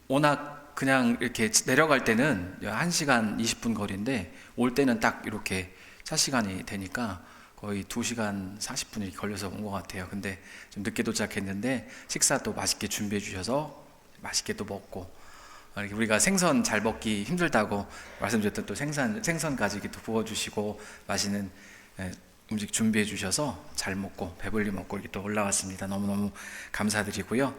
워낙 그냥 이렇게 내려갈 때는 1시간 20분 거리인데 올 때는 딱 이렇게 차 시간이 되니까 거의 2시간 40분이 걸려서 온 것 같아요. 근데 좀 늦게 도착했는데 식사도 맛있게 준비해 주셔서 맛있게 또 먹고, 이렇게 우리가 생선 잘 먹기 힘들다고 말씀드렸던 또 생선까지 이렇게 또 부어주시고 맛있는 음식 준비해 주셔서 잘 먹고 배불리 먹고 이렇게 또 올라왔습니다. 너무너무 감사드리고요.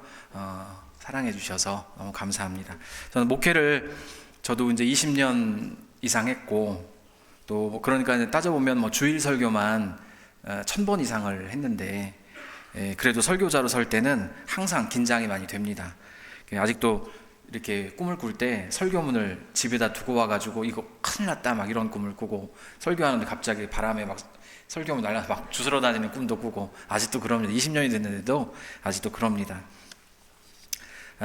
사랑해 주셔서 너무 감사합니다. 저는 목회를 저도 이제 20년 이상 했고, 또 그러니까 따져보면 뭐 주일 설교만 1000번 이상을 했는데, 그래도 설교자로 설 때는 항상 긴장이 많이 됩니다. 아직도 이렇게 꿈을 꿀 때 설교문을 집에다 두고 와가지고 이거 큰일 났다 막 이런 꿈을 꾸고, 설교하는데 갑자기 바람에 막 설교문 날라서 막 주스러 다니는 꿈도 꾸고, 아직도 그럽니다. 20년이 됐는데도 아직도 그럽니다.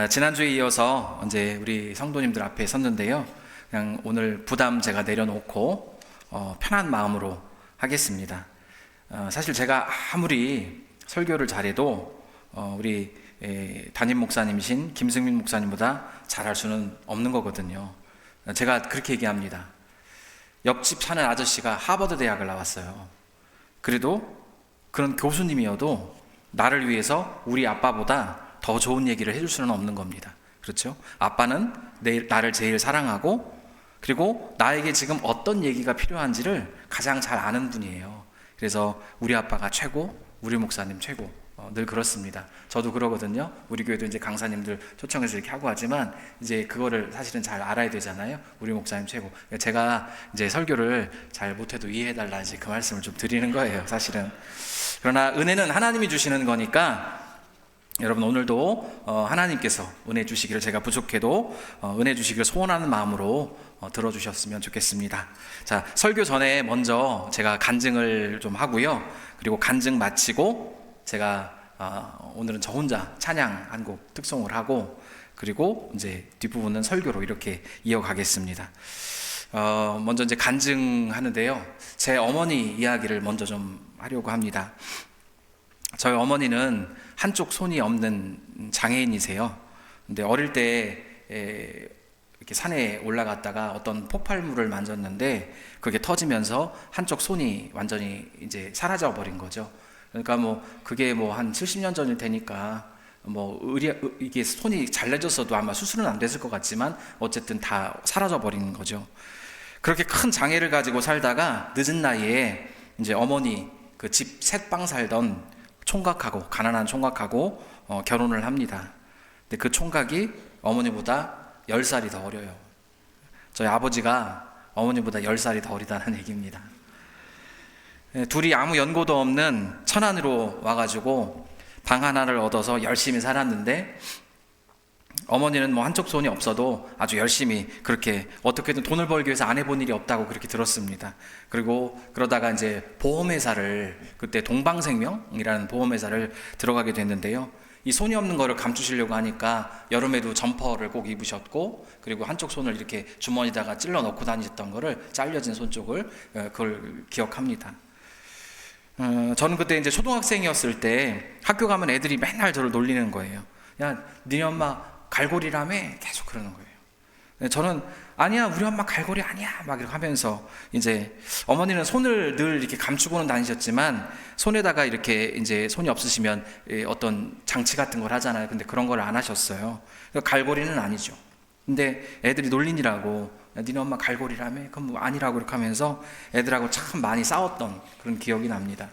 지난주에 이어서 이제 우리 성도님들 앞에 섰는데요, 그냥 오늘 부담 제가 내려놓고 편한 마음으로 하겠습니다. 사실 제가 아무리 설교를 잘해도 우리 담임 목사님이신 김승민 목사님보다 잘할 수는 없는 거거든요. 제가 그렇게 얘기합니다. 옆집 사는 아저씨가 하버드 대학을 나왔어요. 그래도 그런 교수님이어도 나를 위해서 우리 아빠보다 더 좋은 얘기를 해줄 수는 없는 겁니다. 그렇죠? 아빠는 나를 제일 사랑하고, 그리고 나에게 지금 어떤 얘기가 필요한지를 가장 잘 아는 분이에요. 그래서 우리 아빠가 최고, 우리 목사님 최고, 늘 그렇습니다. 저도 그러거든요. 우리 교회도 이제 강사님들 초청해서 이렇게 하고 하지만 이제 그거를 사실은 잘 알아야 되잖아요. 우리 목사님 최고. 제가 이제 설교를 잘 못해도 이해해달라 이제 그 말씀을 좀 드리는 거예요, 사실은. 그러나 은혜는 하나님이 주시는 거니까 여러분 오늘도 하나님께서 은혜 주시기를, 제가 부족해도 은혜 주시기를 소원하는 마음으로 들어주셨으면 좋겠습니다. 자, 설교 전에 먼저 제가 간증을 좀 하고요. 그리고 간증 마치고 제가 오늘은 저 혼자 찬양 한 곡 특송을 하고, 그리고 이제 뒷부분은 설교로 이렇게 이어가겠습니다. 먼저 이제 간증하는데요, 제 어머니 이야기를 먼저 좀 하려고 합니다. 저희 어머니는 한쪽 손이 없는 장애인이세요. 근데 어릴 때 이렇게 산에 올라갔다가 어떤 폭발물을 만졌는데 그게 터지면서 한쪽 손이 완전히 이제 사라져 버린 거죠. 그러니까 뭐 그게 뭐 한 70년 전이 되니까 뭐 이게 손이 잘려졌어도 아마 수술은 안 됐을 것 같지만 어쨌든 다 사라져 버린 거죠. 그렇게 큰 장애를 가지고 살다가 늦은 나이에 이제 어머니 그 집 셋방 살던 총각하고, 가난한 총각하고 결혼을 합니다. 근데 그 총각이 어머니보다 10살이 더 어려요. 저희 아버지가 어머니보다 10살이 더 어리다는 얘기입니다. 둘이 아무 연고도 없는 천안으로 와가지고 방 하나를 얻어서 열심히 살았는데, 어머니는 뭐 한쪽 손이 없어도 아주 열심히 그렇게 어떻게든 돈을 벌기 위해서 안 해본 일이 없다고 그렇게 들었습니다. 그리고 그러다가 이제 보험회사를, 그때 동방생명이라는 보험회사를 들어가게 됐는데요, 이 손이 없는 거를 감추시려고 하니까 여름에도 점퍼를 꼭 입으셨고, 그리고 한쪽 손을 이렇게 주머니다가 찔러 넣고 다니셨던 거를, 잘려진 손 쪽을, 그걸 기억합니다. 저는 그때 이제 초등학생이었을 때 학교 가면 애들이 맨날 저를 놀리는 거예요. 야, 네 엄마 갈고리라며? 계속 그러는 거예요. 저는 아니야, 우리 엄마 갈고리 아니야 막 이렇게 하면서, 이제 어머니는 손을 늘 이렇게 감추고는 다니셨지만 손에다가 이렇게 이제 손이 없으시면 어떤 장치 같은 걸 하잖아요. 근데 그런 걸 안 하셨어요. 갈고리는 아니죠. 근데 애들이 놀리니라고 니네 엄마 갈고리라며? 그럼 뭐 아니라고 이렇게 하면서 애들하고 참 많이 싸웠던 그런 기억이 납니다.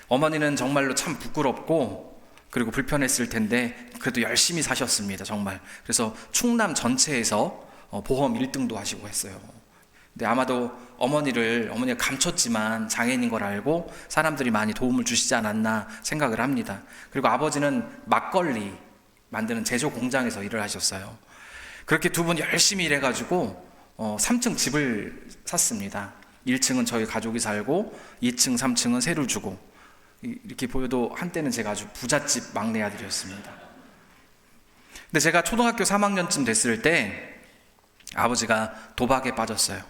어머니는 정말로 참 부끄럽고 그리고 불편했을 텐데 그래도 열심히 사셨습니다, 정말. 그래서 충남 전체에서 보험 1등도 하시고 했어요. 근데 아마도 어머니가 감췄지만 장애인인 걸 알고 사람들이 많이 도움을 주시지 않았나 생각을 합니다. 그리고 아버지는 막걸리 만드는 제조 공장에서 일을 하셨어요. 그렇게 두 분 열심히 일해가지고 3층 집을 샀습니다. 1층은 저희 가족이 살고 2층, 3층은 세를 주고, 이렇게 보여도 한때는 제가 아주 부잣집 막내 아들이었습니다. 근데 제가 초등학교 3학년쯤 됐을 때 아버지가 도박에 빠졌어요.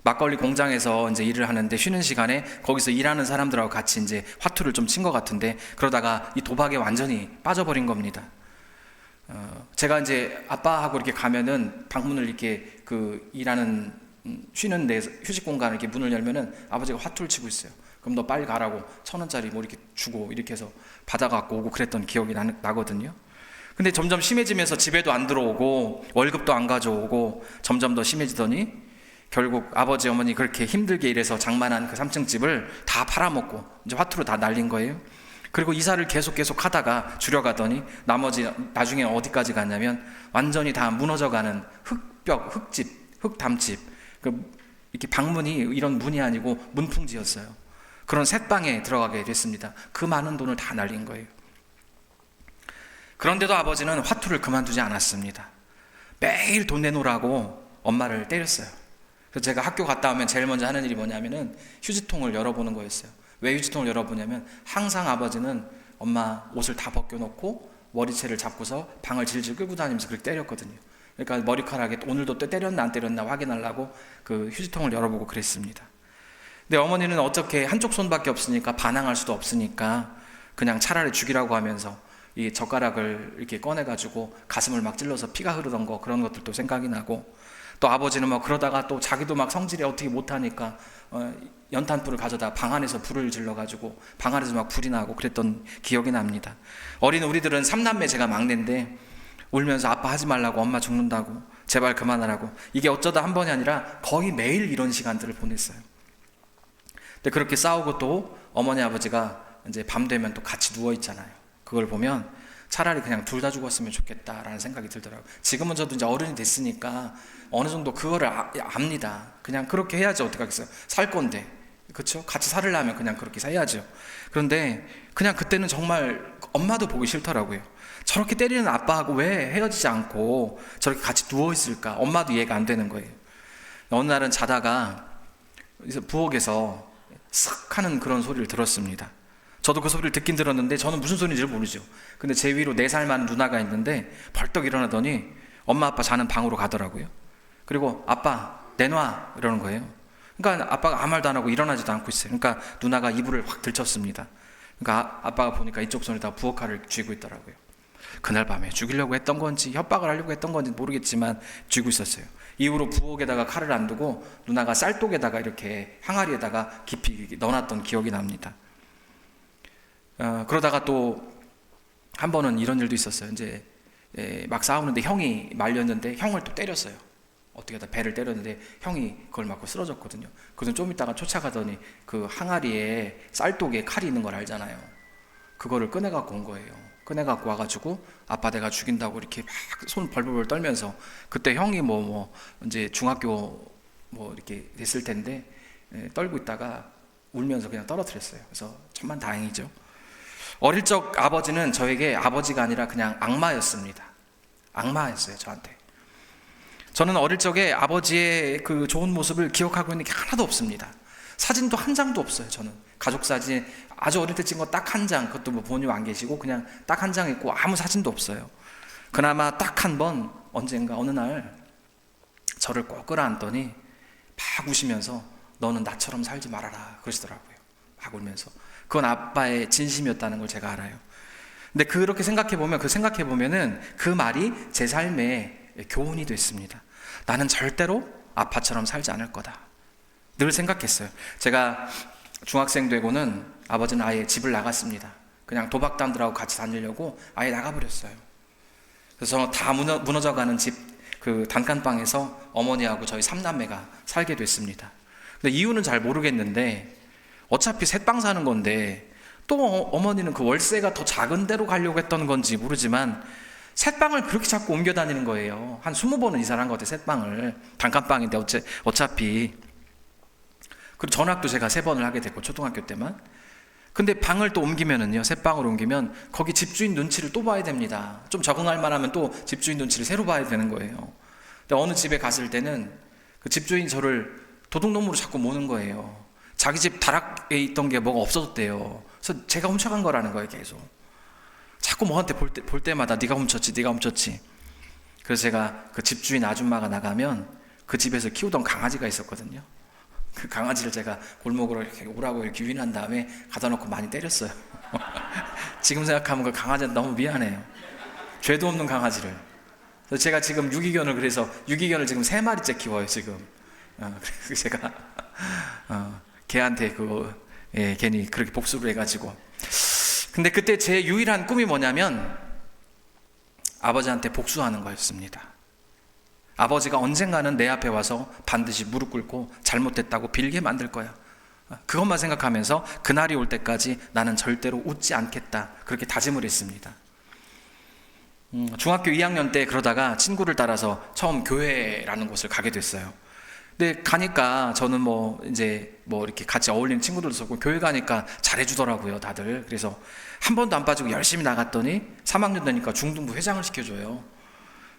막걸리 공장에서 이제 일을 하는데 쉬는 시간에 거기서 일하는 사람들하고 같이 이제 화투를 좀 친 것 같은데, 그러다가 이 도박에 완전히 빠져버린 겁니다. 제가 이제 아빠하고 이렇게 가면은 방문을 이렇게 일하는 쉬는 데 휴식 공간을 이렇게 문을 열면은 아버지가 화투를 치고 있어요. 그럼 너 빨리 가라고 1,000원짜리 뭐 이렇게 주고 이렇게 해서 받아갖고 오고 그랬던 기억이 나거든요. 근데 점점 심해지면서 집에도 안 들어오고 월급도 안 가져오고 점점 더 심해지더니 결국 아버지 어머니 그렇게 힘들게 일해서 장만한 그 3층 집을 다 팔아먹고 이제 화투로 다 날린 거예요. 그리고 이사를 계속 하다가 줄여가더니 나중에 어디까지 갔냐면 완전히 다 무너져가는 흙벽, 흙집, 흙담집, 이렇게 방문이 이런 문이 아니고 문풍지였어요. 그런 셋방에 들어가게 됐습니다. 그 많은 돈을 다 날린 거예요. 그런데도 아버지는 화투를 그만두지 않았습니다. 매일 돈 내놓으라고 엄마를 때렸어요. 그래서 제가 학교 갔다 오면 제일 먼저 하는 일이 뭐냐면은 휴지통을 열어보는 거였어요. 왜 휴지통을 열어보냐면 항상 아버지는 엄마 옷을 다 벗겨놓고 머리채를 잡고서 방을 질질 끌고 다니면서 그렇게 때렸거든요. 그러니까 머리카락에 오늘도 또 때렸나 안 때렸나 확인하려고 그 휴지통을 열어보고 그랬습니다. 근데 어머니는 어떻게 한쪽 손밖에 없으니까 반항할 수도 없으니까 그냥 차라리 죽이라고 하면서 이 젓가락을 이렇게 꺼내가지고 가슴을 막 찔러서 피가 흐르던 거 그런 것들도 생각이 나고 또 아버지는 막 그러다가 또 자기도 막 성질이 어떻게 못하니까 연탄불을 가져다 방 안에서 불을 질러가지고 방 안에서 막 불이 나고 그랬던 기억이 납니다. 어린 우리들은 3남매 제가 막내인데 울면서 아빠 하지 말라고 엄마 죽는다고 제발 그만하라고 이게 어쩌다 한 번이 아니라 거의 매일 이런 시간들을 보냈어요. 근데 그렇게 싸우고 또 어머니 아버지가 이제 밤 되면 또 같이 누워 있잖아요. 그걸 보면 차라리 그냥 둘 다 죽었으면 좋겠다라는 생각이 들더라고요. 지금은 저도 이제 어른이 됐으니까 어느 정도 그거를 압니다. 그냥 그렇게 해야지 어떡하겠어요. 살 건데. 그렇죠? 같이 살으려면 그냥 그렇게 살아야죠. 그런데 그냥 그때는 정말 엄마도 보기 싫더라고요. 저렇게 때리는 아빠하고 왜 헤어지지 않고 저렇게 같이 누워 있을까? 엄마도 이해가 안 되는 거예요. 어느 날은 자다가 부엌에서 쓱 하는 그런 소리를 들었습니다. 저도 그 소리를 듣긴 들었는데 저는 무슨 소리인지를 모르죠. 근데 제 위로 4살 많은 누나가 있는데 벌떡 일어나더니 엄마 아빠 자는 방으로 가더라고요. 그리고 아빠 내놔 이러는 거예요. 그러니까 아빠가 아무 말도 안 하고 일어나지도 않고 있어요. 그러니까 누나가 이불을 확 들쳤습니다. 그러니까 아빠가 보니까 이쪽 손에다 부엌칼을 쥐고 있더라고요. 그날 밤에 죽이려고 했던 건지 협박을 하려고 했던 건지 모르겠지만 쥐고 있었어요. 이후로 부엌에다가 칼을 안 두고 누나가 쌀독에다가 이렇게 항아리에다가 깊이 넣어놨던 기억이 납니다. 그러다가 또 한 번은 이런 일도 있었어요. 이제 막 싸우는데 형이 말렸는데 형을 또 때렸어요. 어떻게 하다 배를 때렸는데 형이 그걸 맞고 쓰러졌거든요. 그래서 좀 있다가 쫓아가더니 그 항아리에 쌀독에 칼이 있는 걸 알잖아요. 그거를 꺼내갖고 온 거예요. 꺼내갖고 와가지고 아빠 내가 죽인다고 이렇게 막 손 벌벌 떨면서 그때 형이 이제 중학교 이렇게 됐을 텐데 떨고 있다가 울면서 그냥 떨어뜨렸어요. 그래서 천만 다행이죠. 어릴 적 아버지는 저에게 아버지가 아니라 그냥 악마였습니다. 악마였어요, 저한테. 저는 어릴 적에 아버지의 그 좋은 모습을 기억하고 있는 게 하나도 없습니다. 사진도 한 장도 없어요, 저는. 가족 사진, 아주 어릴 때 찍은 거 딱 한 장, 그것도 부모님 안 계시고 그냥 딱 한 장 있고 아무 사진도 없어요. 그나마 딱 한 번, 언젠가 어느 날 저를 꼭 끌어안더니 막 우시면서 너는 나처럼 살지 말아라 그러시더라고요. 막 울면서. 그건 아빠의 진심이었다는 걸 제가 알아요. 근데 그렇게 생각해보면은 그 말이 제 삶의 교훈이 됐습니다. 나는 절대로 아빠처럼 살지 않을 거다. 늘 생각했어요. 제가 중학생 되고는 아버지는 아예 집을 나갔습니다. 그냥 도박단들하고 같이 다니려고 아예 나가버렸어요. 그래서 다 무너져가는 집, 그 단칸방에서 어머니하고 저희 3남매가 살게 됐습니다. 근데 이유는 잘 모르겠는데 어차피 셋방 사는 건데 또 어머니는 그 월세가 더 작은 데로 가려고 했던 건지 모르지만 셋방을 그렇게 자꾸 옮겨 다니는 거예요. 한 20번은 이사를 한 것 같아요. 셋방을. 단칸방인데 어차피. 그리고 전학도 제가 3번을 하게 됐고 초등학교 때만. 근데 방을 또 옮기면은요, 셋방으로 옮기면 거기 집주인 눈치를 또 봐야 됩니다. 좀 적응할 만하면 또 집주인 눈치를 새로 봐야 되는 거예요. 근데 어느 집에 갔을 때는 그 집주인이 저를 도둑놈으로 자꾸 모는 거예요. 자기 집 다락에 있던 게 뭐가 없어졌대요. 그래서 제가 훔쳐간 거라는 거예요, 계속. 자꾸 뭐한테 볼 때마다 네가 훔쳤지. 그래서 제가 그 집주인 아줌마가 나가면 그 집에서 키우던 강아지가 있었거든요. 그 강아지를 제가 골목으로 이렇게 오라고 이렇게 유인한 다음에 가다 놓고 많이 때렸어요. 지금 생각하면 그 강아지한테 너무 미안해요. 죄도 없는 강아지를. 그래서 제가 지금 유기견을 그래서 유기견을 지금 3마리째 키워요 지금. 그래서 제가 걔한테 괜히 그렇게 복수를 해가지고. 근데 그때 제 유일한 꿈이 뭐냐면 아버지한테 복수하는 거였습니다. 아버지가 언젠가는 내 앞에 와서 반드시 무릎 꿇고 잘못됐다고 빌게 만들 거야. 그것만 생각하면서 그날이 올 때까지 나는 절대로 웃지 않겠다, 그렇게 다짐을 했습니다. 중학교 2학년 때 그러다가 친구를 따라서 처음 교회라는 곳을 가게 됐어요. 근데 가니까 저는 이제 이렇게 같이 어울리는 친구들도 있었고 교회 가니까 잘해주더라고요 다들. 그래서 한 번도 안 빠지고 열심히 나갔더니 3학년 되니까 중등부 회장을 시켜줘요.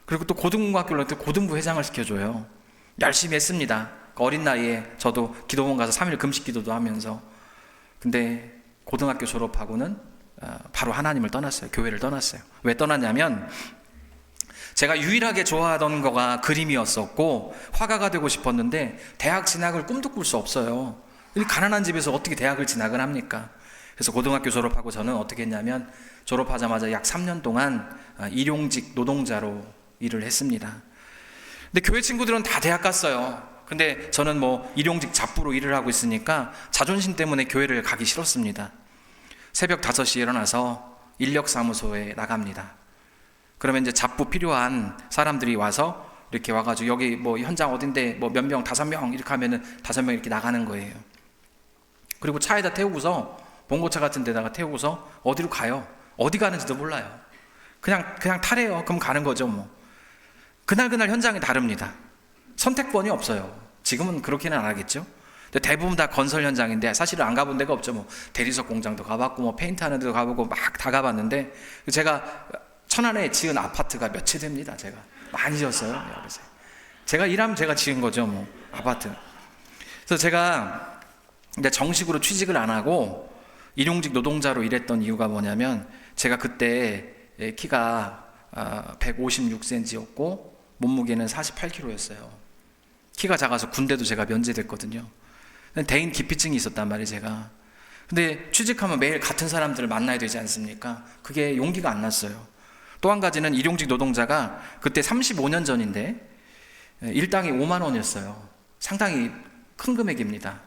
그리고 또 고등학교를 갈 때 고등부 회장을 시켜줘요. 열심히 했습니다. 어린 나이에 저도 기도원 가서 3일 금식 기도도 하면서. 근데 고등학교 졸업하고는 바로 하나님을 떠났어요. 교회를 떠났어요. 왜 떠났냐면 제가 유일하게 좋아하던 거가 그림이었었고 화가가 되고 싶었는데 대학 진학을 꿈도 꿀 수 없어요. 가난한 집에서 어떻게 대학을 진학을 합니까? 그래서 고등학교 졸업하고 저는 어떻게 했냐면 졸업하자마자 약 3년 동안 일용직 노동자로 일을 했습니다. 근데 교회 친구들은 다 대학 갔어요. 근데 저는 일용직 잡부로 일을 하고 있으니까 자존심 때문에 교회를 가기 싫었습니다. 새벽 5시에 일어나서 인력사무소에 나갑니다. 그러면 이제 잡부 필요한 사람들이 와서 이렇게 와가지고 여기 현장 어딘데 몇 명, 5명 이렇게 하면은 5명 이렇게 나가는 거예요. 그리고 차에다 태우고서 봉고차 같은 데다가 태우고서 어디로 가요? 어디 가는지도 몰라요. 그냥 타래요. 그럼 가는 거죠 그날 현장이 다릅니다. 선택권이 없어요. 지금은 그렇게는 안 하겠죠. 대부분 다 건설 현장인데 사실은 안 가본 데가 없죠. 대리석 공장도 가봤고 페인트 하는 데도 가보고 막 다 가봤는데 제가 천안에 지은 아파트가 몇 채 됩니다. 제가 많이 지었어요. 제가 일하면 제가 지은 거죠 아파트. 그래서 제가 이제 정식으로 취직을 안 하고 일용직 노동자로 일했던 이유가 뭐냐면 제가 그때 키가 156cm였고 몸무게는 48kg였어요. 키가 작아서 군대도 제가 면제됐거든요. 대인 기피증이 있었단 말이에요 제가. 근데 취직하면 매일 같은 사람들을 만나야 되지 않습니까? 그게 용기가 안 났어요. 또 한 가지는 일용직 노동자가 그때 35년 전인데 일당이 5만 원이었어요. 상당히 큰 금액입니다.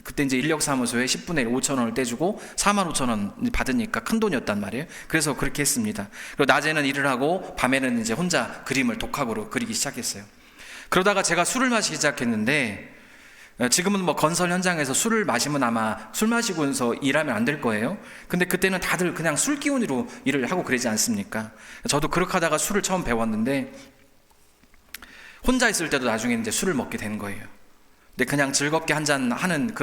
그때 이제 인력사무소에 10분의 1 5천 원을 떼주고 4만 5천 원 받으니까 큰 돈이었단 말이에요. 그래서 그렇게 했습니다. 그리고 낮에는 일을 하고 밤에는 이제 혼자 그림을 독학으로 그리기 시작했어요. 그러다가 제가 술을 마시기 시작했는데 지금은 건설 현장에서 술을 마시면 아마 술 마시고서 일하면 안 될 거예요. 근데 그때는 다들 그냥 술 기운으로 일을 하고 그러지 않습니까? 저도 그렇게 하다가 술을 처음 배웠는데 혼자 있을 때도 나중에 이제 술을 먹게 된 거예요. 근데 그냥 즐겁게 한잔 하는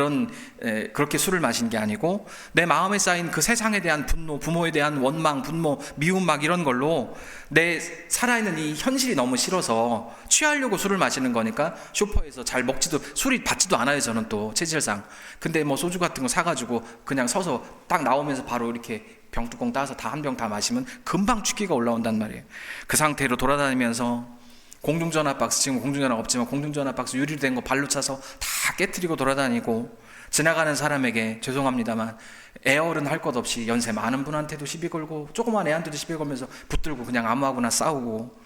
그렇게 술을 마신 게 아니고 내 마음에 쌓인 그 세상에 대한 분노, 부모에 대한 원망, 분노, 미움 막 이런 걸로 내 살아있는 이 현실이 너무 싫어서 취하려고 술을 마시는 거니까 슈퍼에서 잘 먹지도 술이 받지도 않아요 저는 또 체질상. 근데 소주 같은 거 사가지고 그냥 서서 딱 나오면서 바로 이렇게 병뚜껑 따서 다 한 병 다 마시면 금방 취기가 올라온단 말이에요. 그 상태로 돌아다니면서 공중전화 박스, 지금 공중전화 없지만 공중전화 박스 유리로 된 거 발로 차서 다 깨트리고 돌아다니고 지나가는 사람에게 죄송합니다만 애어른 할 것 없이 연세 많은 분한테도 시비 걸고 조그만 애한테도 시비 걸면서 붙들고 그냥 아무하고나 싸우고.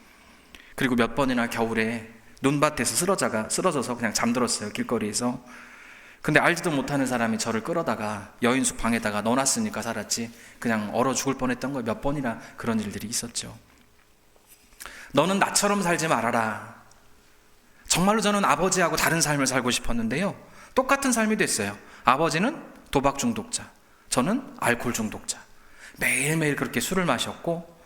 그리고 몇 번이나 겨울에 눈밭에서 쓰러져서 그냥 잠들었어요 길거리에서. 근데 알지도 못하는 사람이 저를 끌어다가 여인숙 방에다가 넣어놨으니까 살았지 그냥 얼어 죽을 뻔했던 거 몇 번이나 그런 일들이 있었죠. 너는 나처럼 살지 말아라. 정말로 저는 아버지하고 다른 삶을 살고 싶었는데요 똑같은 삶이 됐어요. 아버지는 도박 중독자, 저는 알코올 중독자. 매일매일 그렇게 술을 마셨고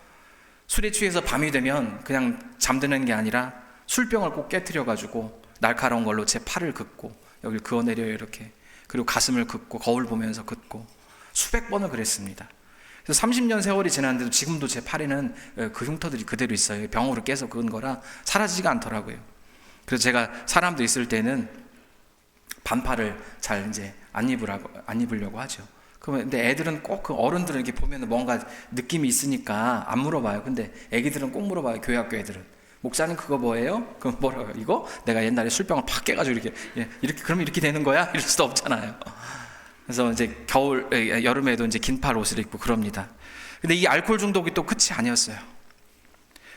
술에 취해서 밤이 되면 그냥 잠드는 게 아니라 술병을 꼭 깨트려가지고 날카로운 걸로 제 팔을 긋고 여기를 그어내려요 이렇게. 그리고 가슴을 긋고 거울 보면서 긋고 수백 번을 그랬습니다. 그래서 30년 세월이 지났는데도 지금도 제 팔에는 그 흉터들이 그대로 있어요. 병으로 깨서 그은 거라 사라지지가 않더라고요. 그래서 제가 사람도 있을 때는 반팔을 잘 이제 안 입으려고 하죠. 근데 애들은 꼭 그 어른들은 이렇게 보면 뭔가 느낌이 있으니까 안 물어봐요. 근데 애기들은 꼭 물어봐요. 교회 학교 애들은. 목사님 그거 뭐예요? 그럼 뭐라고요? 이거? 내가 옛날에 술병을 팍 깨가지고 이렇게 그러면 이렇게 되는 거야? 이럴 수도 없잖아요. 그래서 이제 여름에도 이제 긴팔 옷을 입고 그럽니다. 근데 이 알코올 중독이 또 끝이 아니었어요.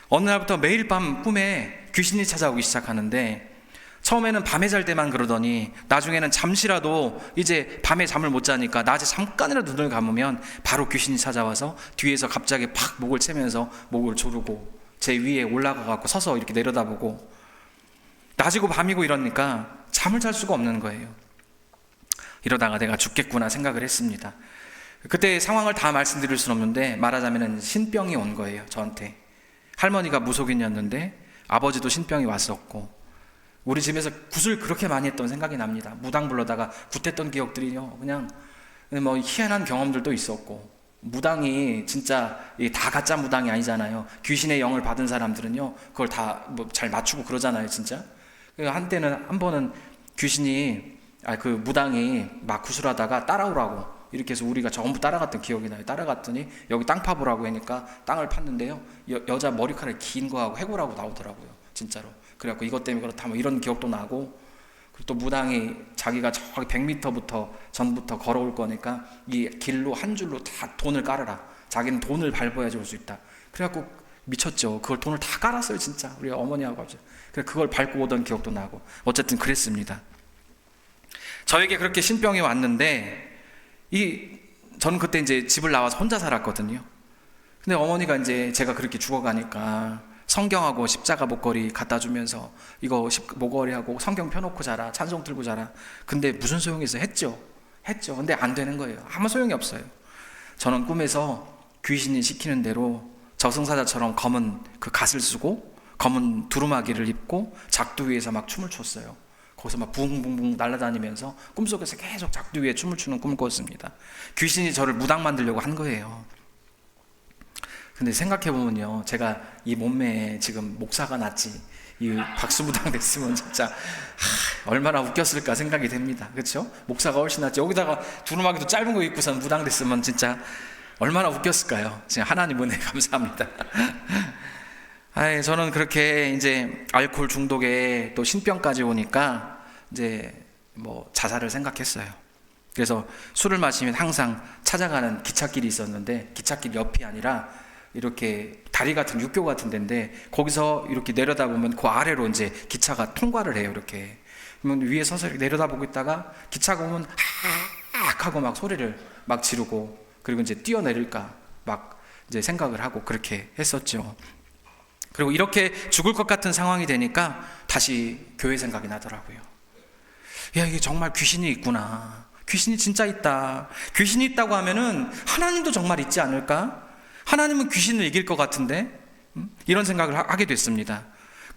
어느 날부터 매일 밤 꿈에 귀신이 찾아오기 시작하는데, 처음에는 밤에 잘 때만 그러더니 나중에는 잠시라도 이제 밤에 잠을 못 자니까 낮에 잠깐이라도 눈을 감으면 바로 귀신이 찾아와서 뒤에서 갑자기 팍 목을 채면서 목을 조르고 제 위에 올라가 갖고 서서 이렇게 내려다보고, 낮이고 밤이고 이러니까 잠을 잘 수가 없는 거예요. 이러다가 내가 죽겠구나 생각을 했습니다. 그때 상황을 다 말씀드릴 수는 없는데, 말하자면 신병이 온 거예요. 저한테. 할머니가 무속인이었는데 아버지도 신병이 왔었고, 우리 집에서 굿을 그렇게 많이 했던 생각이 납니다. 무당 불러다가 굿했던 기억들이요, 그냥 뭐 희한한 경험들도 있었고, 무당이 진짜 다 가짜 무당이 아니잖아요. 귀신의 영을 받은 사람들은요 그걸 다 뭐 잘 맞추고 그러잖아요, 진짜. 한때는 한 번은 귀신이 그 무당이 막 구슬하다가 따라오라고 이렇게 해서 우리가 전부 따라갔던 기억이 나요. 따라갔더니 여기 땅 파보라고 하니까 땅을 팠는데요, 여자 머리카락이 긴 거하고 해골하고 나오더라고요, 진짜로. 그래갖고 이것 때문에 그렇다 뭐 이런 기억도 나고, 그리고 또 무당이 자기가 저기 100m부터 전부터 걸어올 거니까 이 길로 한 줄로 다 돈을 깔아라, 자기는 돈을 밟아야지 올 수 있다. 그래갖고 미쳤죠. 그걸 돈을 다 깔았어요, 진짜. 우리 어머니하고 아버지. 그걸 밟고 오던 기억도 나고, 어쨌든 그랬습니다. 저에게 그렇게 신병이 왔는데, 저는 그때 이제 집을 나와서 혼자 살았거든요. 근데 어머니가 이제 제가 그렇게 죽어가니까 성경하고 십자가 목걸이 갖다 주면서 이거 목걸이하고 성경 펴놓고 자라, 찬송 들고 자라. 근데 무슨 소용이 있어요? 했죠. 근데 안 되는 거예요. 아무 소용이 없어요. 저는 꿈에서 귀신이 시키는 대로 저승사자처럼 검은 그 갓을 쓰고 검은 두루마기를 입고 작두 위에서 막 춤을 췄어요. 거기서 막 붕붕붕 날아다니면서 꿈속에서 계속 작두 위에 춤을 추는 꿈을 꿨습니다. 귀신이 저를 무당 만들려고 한 거예요. 근데 생각해보면요, 제가 이 몸매에 지금 목사가 났지, 이 박수무당 됐으면 진짜 얼마나 웃겼을까 생각이 됩니다. 그렇죠? 목사가 훨씬 낫지. 여기다가 두루마기도 짧은 거 입고선 무당 됐으면 진짜 얼마나 웃겼을까요? 진짜 하나님 은혜 감사합니다. 저는 그렇게 이제 알코올 중독에 또 신병까지 오니까 이제 뭐 자살을 생각했어요. 그래서 술을 마시면 항상 찾아가는 기찻길이 있었는데, 기찻길 옆이 아니라 이렇게 다리 같은 육교 같은 데인데, 거기서 이렇게 내려다보면 그 아래로 이제 기차가 통과를 해요. 이렇게 그러면 위에 서서 이렇게 내려다보고 있다가 기차가 오면 하악 하고 막 소리를 막 지르고, 그리고 이제 뛰어내릴까 막 이제 생각을 하고 그렇게 했었죠. 그리고 이렇게 죽을 것 같은 상황이 되니까 다시 교회 생각이 나더라고요. 야, 이게 정말 귀신이 있구나. 귀신이 진짜 있다. 귀신이 있다고 하면은 하나님도 정말 있지 않을까? 하나님은 귀신을 이길 것 같은데? 이런 생각을 하게 됐습니다.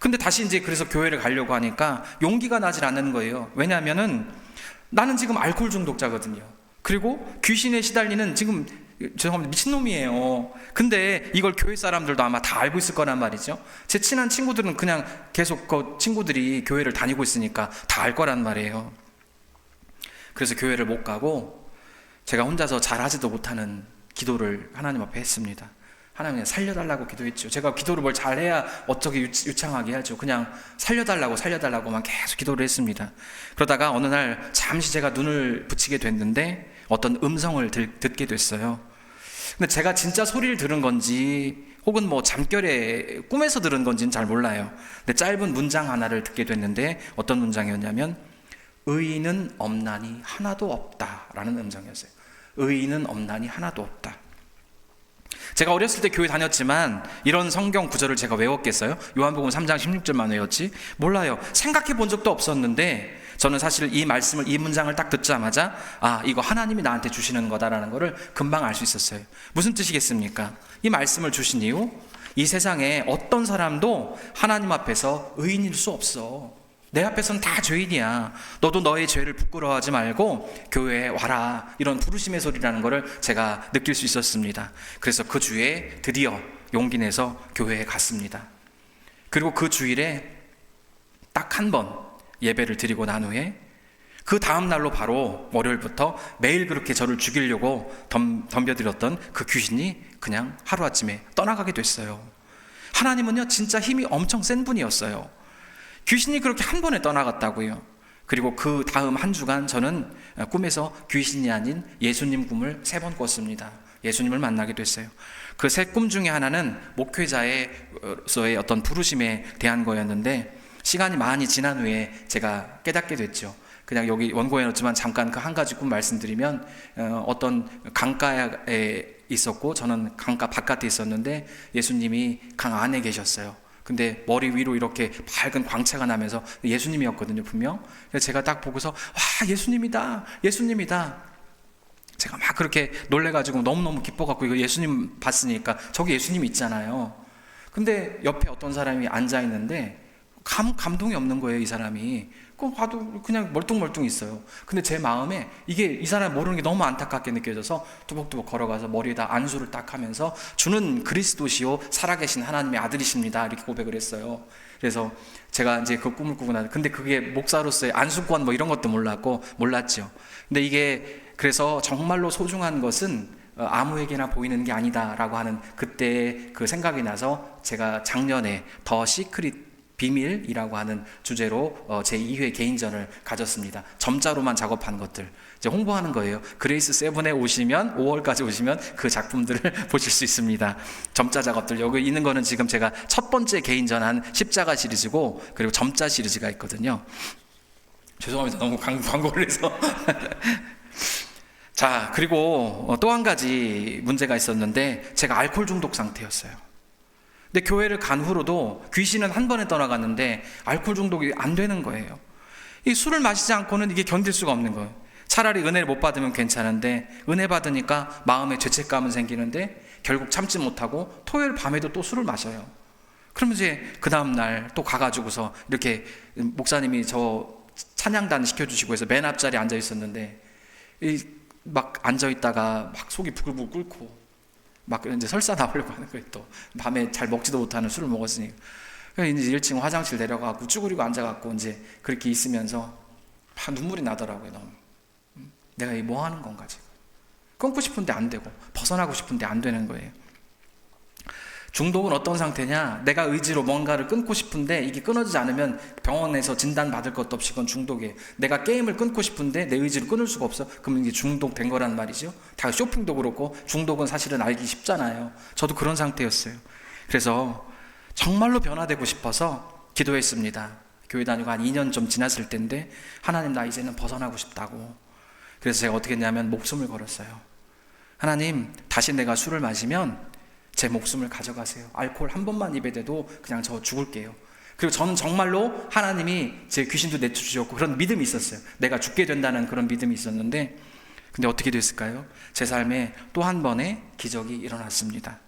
근데 다시 이제 그래서 교회를 가려고 하니까 용기가 나질 않는 거예요. 왜냐하면은 나는 지금 알코올 중독자거든요. 그리고 귀신에 시달리는 지금 죄송합니다, 미친놈이에요. 근데 이걸 교회 사람들도 아마 다 알고 있을 거란 말이죠. 제 친한 친구들은 그냥 계속 그 친구들이 교회를 다니고 있으니까 다 알 거란 말이에요. 그래서 교회를 못 가고 제가 혼자서 잘하지도 못하는 기도를 하나님 앞에 했습니다. 하나님 살려달라고 기도했죠. 제가 기도를 뭘 잘해야 어떻게 유창하게 하죠. 그냥 살려달라고만 계속 기도를 했습니다. 그러다가 어느 날 잠시 제가 눈을 붙이게 됐는데 어떤 음성을 듣게 됐어요. 근데 제가 진짜 소리를 들은 건지 혹은 뭐 잠결에 꿈에서 들은 건지는 잘 몰라요. 근데 짧은 문장 하나를 듣게 됐는데 어떤 문장이었냐면, 의인은 없나니 하나도 없다라는 음성이었어요. 의인은 없나니 하나도 없다. 제가 어렸을 때 교회 다녔지만 이런 성경 구절을 제가 외웠겠어요? 요한복음 3장 16절만 외웠지? 몰라요. 생각해 본 적도 없었는데, 저는 사실 이 말씀을, 이 문장을 딱 듣자마자 이거 하나님이 나한테 주시는 거다라는 거를 금방 알 수 있었어요. 무슨 뜻이겠습니까? 이 말씀을 주신 이유, 이 세상에 어떤 사람도 하나님 앞에서 의인일 수 없어. 내 앞에서는 다 죄인이야. 너도 너의 죄를 부끄러워하지 말고 교회에 와라. 이런 부르심의 소리라는 거를 제가 느낄 수 있었습니다. 그래서 그 주에 드디어 용기 내서 교회에 갔습니다. 그리고 그 주일에 딱 한 번 예배를 드리고 난 후에 그 다음 날로 바로 월요일부터 매일 그렇게 저를 죽이려고 덤벼들었던 그 귀신이 그냥 하루아침에 떠나가게 됐어요. 하나님은요, 진짜 힘이 엄청 센 분이었어요. 귀신이 그렇게 한 번에 떠나갔다고요. 그리고 그 다음 한 주간 저는 꿈에서 귀신이 아닌 예수님 꿈을 3번 꿨습니다. 예수님을 만나게 됐어요. 그 세 꿈 중에 하나는 목회자로서의 어떤 부르심에 대한 거였는데, 시간이 많이 지난 후에 제가 깨닫게 됐죠. 그냥 여기 원고에 넣었지만 잠깐 그 한 가지 꿈 말씀드리면, 어떤 강가에 있었고 저는 강가 바깥에 있었는데 예수님이 강 안에 계셨어요. 근데 머리 위로 이렇게 밝은 광채가 나면서 예수님이었거든요, 분명. 그래서 제가 딱 보고서 와, 예수님이다, 예수님이다. 제가 막 그렇게 놀래가지고 너무너무 기뻐갖고, 이거 예수님 봤으니까 저기 예수님 있잖아요. 근데 옆에 어떤 사람이 앉아있는데 감동이 없는 거예요, 이 사람이. 그거 봐도 그냥 멀뚱멀뚱 있어요. 근데 제 마음에 이 사람 모르는 게 너무 안타깝게 느껴져서 뚜벅뚜벅 걸어가서 머리에다 안수를 딱 하면서, 주는 그리스도시요 살아계신 하나님의 아들이십니다, 이렇게 고백을 했어요. 그래서 제가 이제 그 꿈을 꾸고 나서, 근데 그게 목사로서의 안수권 뭐 이런 것도 몰랐죠. 근데 이게 그래서 정말로 소중한 것은 아무에게나 보이는 게 아니다라고 하는 그때 그 생각이 나서, 제가 작년에 더 시크릿 비밀이라고 하는 주제로 제 2회 개인전을 가졌습니다. 점자로만 작업한 것들 이제 홍보하는 거예요. 그레이스 7에 오시면, 5월까지 오시면 그 작품들을 보실 수 있습니다. 점자 작업들, 여기 있는 거는 지금 제가 첫 번째 개인전 한 십자가 시리즈고, 그리고 점자 시리즈가 있거든요. 죄송합니다, 너무 광고를 해서. 자, 그리고 또 한 가지 문제가 있었는데, 제가 알코올 중독 상태였어요. 근데 교회를 간 후로도 귀신은 한 번에 떠나갔는데 알코올 중독이 안 되는 거예요. 이 술을 마시지 않고는 이게 견딜 수가 없는 거예요. 차라리 은혜를 못 받으면 괜찮은데, 은혜 받으니까 마음에 죄책감은 생기는데 결국 참지 못하고 토요일 밤에도 또 술을 마셔요. 그러면 이제 그 다음날 또 가가지고서 이렇게 목사님이 저 찬양단 시켜주시고 해서 맨 앞자리에 앉아 있었는데, 막 앉아있다가 막 속이 부글부글 끓고 막 이제 설사 나오려고 하는 거예요. 또 밤에 잘 먹지도 못하는 술을 먹었으니까. 그래서 이제 1층 화장실 내려가고 쭈그리고 앉아갖고 이제 그렇게 있으면서 막 눈물이 나더라고요. 너무 내가 이 뭐 하는 건가 지금. 끊고 싶은데 안 되고 벗어나고 싶은데 안 되는 거예요. 중독은 어떤 상태냐, 내가 의지로 뭔가를 끊고 싶은데 이게 끊어지지 않으면 병원에서 진단받을 것도 없이 그건 중독이에요. 내가 게임을 끊고 싶은데 내 의지로 끊을 수가 없어. 그러면 이게 중독된 거란 말이죠. 다 쇼핑도 그렇고 중독은 사실은 알기 쉽잖아요. 저도 그런 상태였어요. 그래서 정말로 변화되고 싶어서 기도했습니다. 교회 다니고 한 2년 좀 지났을 때인데, 하나님, 나 이제는 벗어나고 싶다고. 그래서 제가 어떻게 했냐면 목숨을 걸었어요. 하나님, 다시 내가 술을 마시면 제 목숨을 가져가세요. 알코올 한 번만 입에 대도 그냥 저 죽을게요. 그리고 저는 정말로 하나님이 제 귀신도 내쫓으셨고 그런 믿음이 있었어요. 내가 죽게 된다는 그런 믿음이 있었는데, 근데 어떻게 됐을까요? 제 삶에 또 한 번의 기적이 일어났습니다.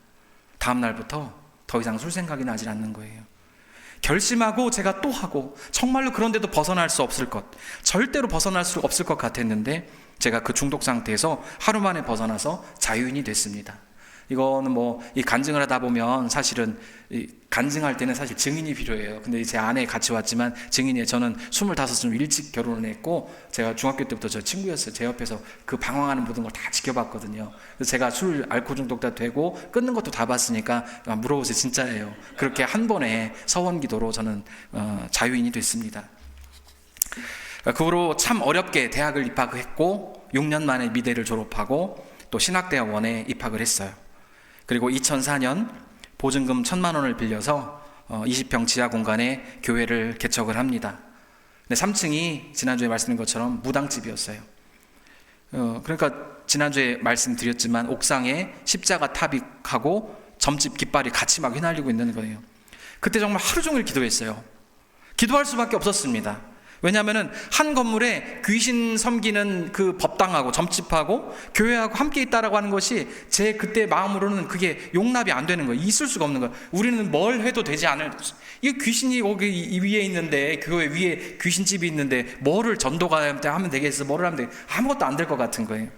다음 날부터 더 이상 술 생각이 나질 않는 거예요. 결심하고 제가 또 하고, 정말로 그런데도 벗어날 수 없을 것, 절대로 벗어날 수 없을 것 같았는데, 제가 그 중독 상태에서 하루 만에 벗어나서 자유인이 됐습니다. 이거는 뭐 이 간증을 하다 보면 사실은 간증할 때는 사실 증인이 필요해요. 근데 제 아내 같이 왔지만 증인이, 저는 25좀 좀 일찍 결혼을 했고, 제가 중학교 때부터 저 친구였어요. 제 옆에서 그 방황하는 모든 걸 다 지켜봤거든요. 그래서 제가 술, 알코올 중독 다 되고 끊는 것도 다 봤으니까 물어보세요. 진짜예요. 그렇게 한 번에 서원 기도로 저는 자유인이 됐습니다. 그 후로 참 어렵게 대학을 입학했고 6년 만에 미대를 졸업하고 또 신학대학원에 입학을 했어요. 그리고 2004년 보증금 1,000만 원을 빌려서 20평 지하 공간에 교회를 개척을 합니다. 근데 3층이 지난주에 말씀드린 것처럼 무당집이었어요. 그러니까 지난주에 말씀드렸지만 옥상에 십자가 탑이 하고 점집 깃발이 같이 막 휘날리고 있는 거예요. 그때 정말 하루 종일 기도했어요. 기도할 수밖에 없었습니다. 왜냐하면 한 건물에 귀신 섬기는 그 법당하고 점집하고 교회하고 함께 있다라고 하는 것이 제 그때 마음으로는 그게 용납이 안 되는 거예요. 있을 수가 없는 거예요. 우리는 뭘 해도 되지 않을, 이게 귀신이 여기 위에 있는데, 교회 위에 귀신집이 있는데 뭐를 전도가 하면 되겠어, 뭐를 하면 되겠어, 아무것도 안 될 것 같은 거예요.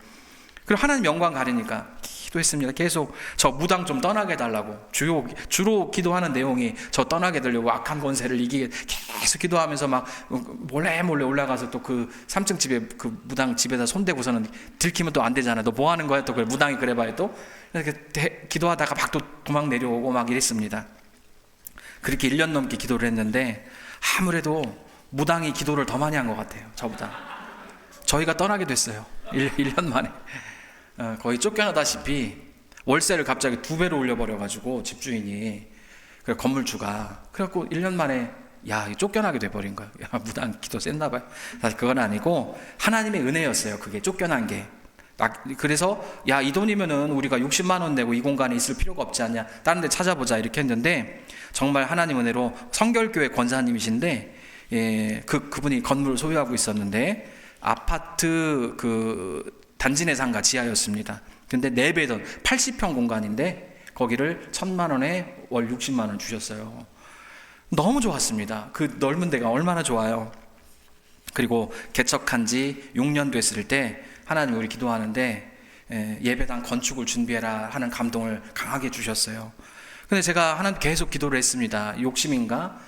그리고 하나님 영광 가리니까 기도했습니다. 계속 저 무당 좀 떠나게 해달라고. 주로 기도하는 내용이 저 떠나게 되려고, 악한 권세를 이기게 계속 기도하면서 막 몰래 올라가서 또 그 3층 집에 그 무당 집에다 손대고서는 들키면 또 안 되잖아. 너 뭐 하는 거야? 또 그래, 무당이 그래봐야 또. 이렇게 기도하다가 막 또 도망 내려오고 막 이랬습니다. 그렇게 1년 넘게 기도를 했는데 아무래도 무당이 기도를 더 많이 한 것 같아요, 저보다. 저희가 떠나게 됐어요. 1년 만에. 거의 쫓겨나다시피 월세를 갑자기 2배로 올려버려가지고 집주인이, 그 건물주가, 그래갖고 1년 만에 야, 쫓겨나게 돼버린 거예요. 야, 무당 기도 셌나 봐요. 사실 그건 아니고 하나님의 은혜였어요. 그게 쫓겨난 게. 그래서 야, 이 돈이면은 우리가 60만 원 내고 이 공간에 있을 필요가 없지 않냐, 다른 데 찾아보자, 이렇게 했는데, 정말 하나님 은혜로 성결교회 권사님이신데, 그분이 건물을 소유하고 있었는데 아파트 그 단지 내 상가 지하였습니다. 근데 4배던 80평 공간인데 거기를 1,000만 원에 월 60만 원 주셨어요. 너무 좋았습니다. 그 넓은 데가 얼마나 좋아요. 그리고 개척한 지 6년 됐을 때 하나님, 우리 기도하는데 예배당 건축을 준비해라 하는 감동을 강하게 주셨어요. 근데 제가 하나님 계속 기도를 했습니다. 욕심인가?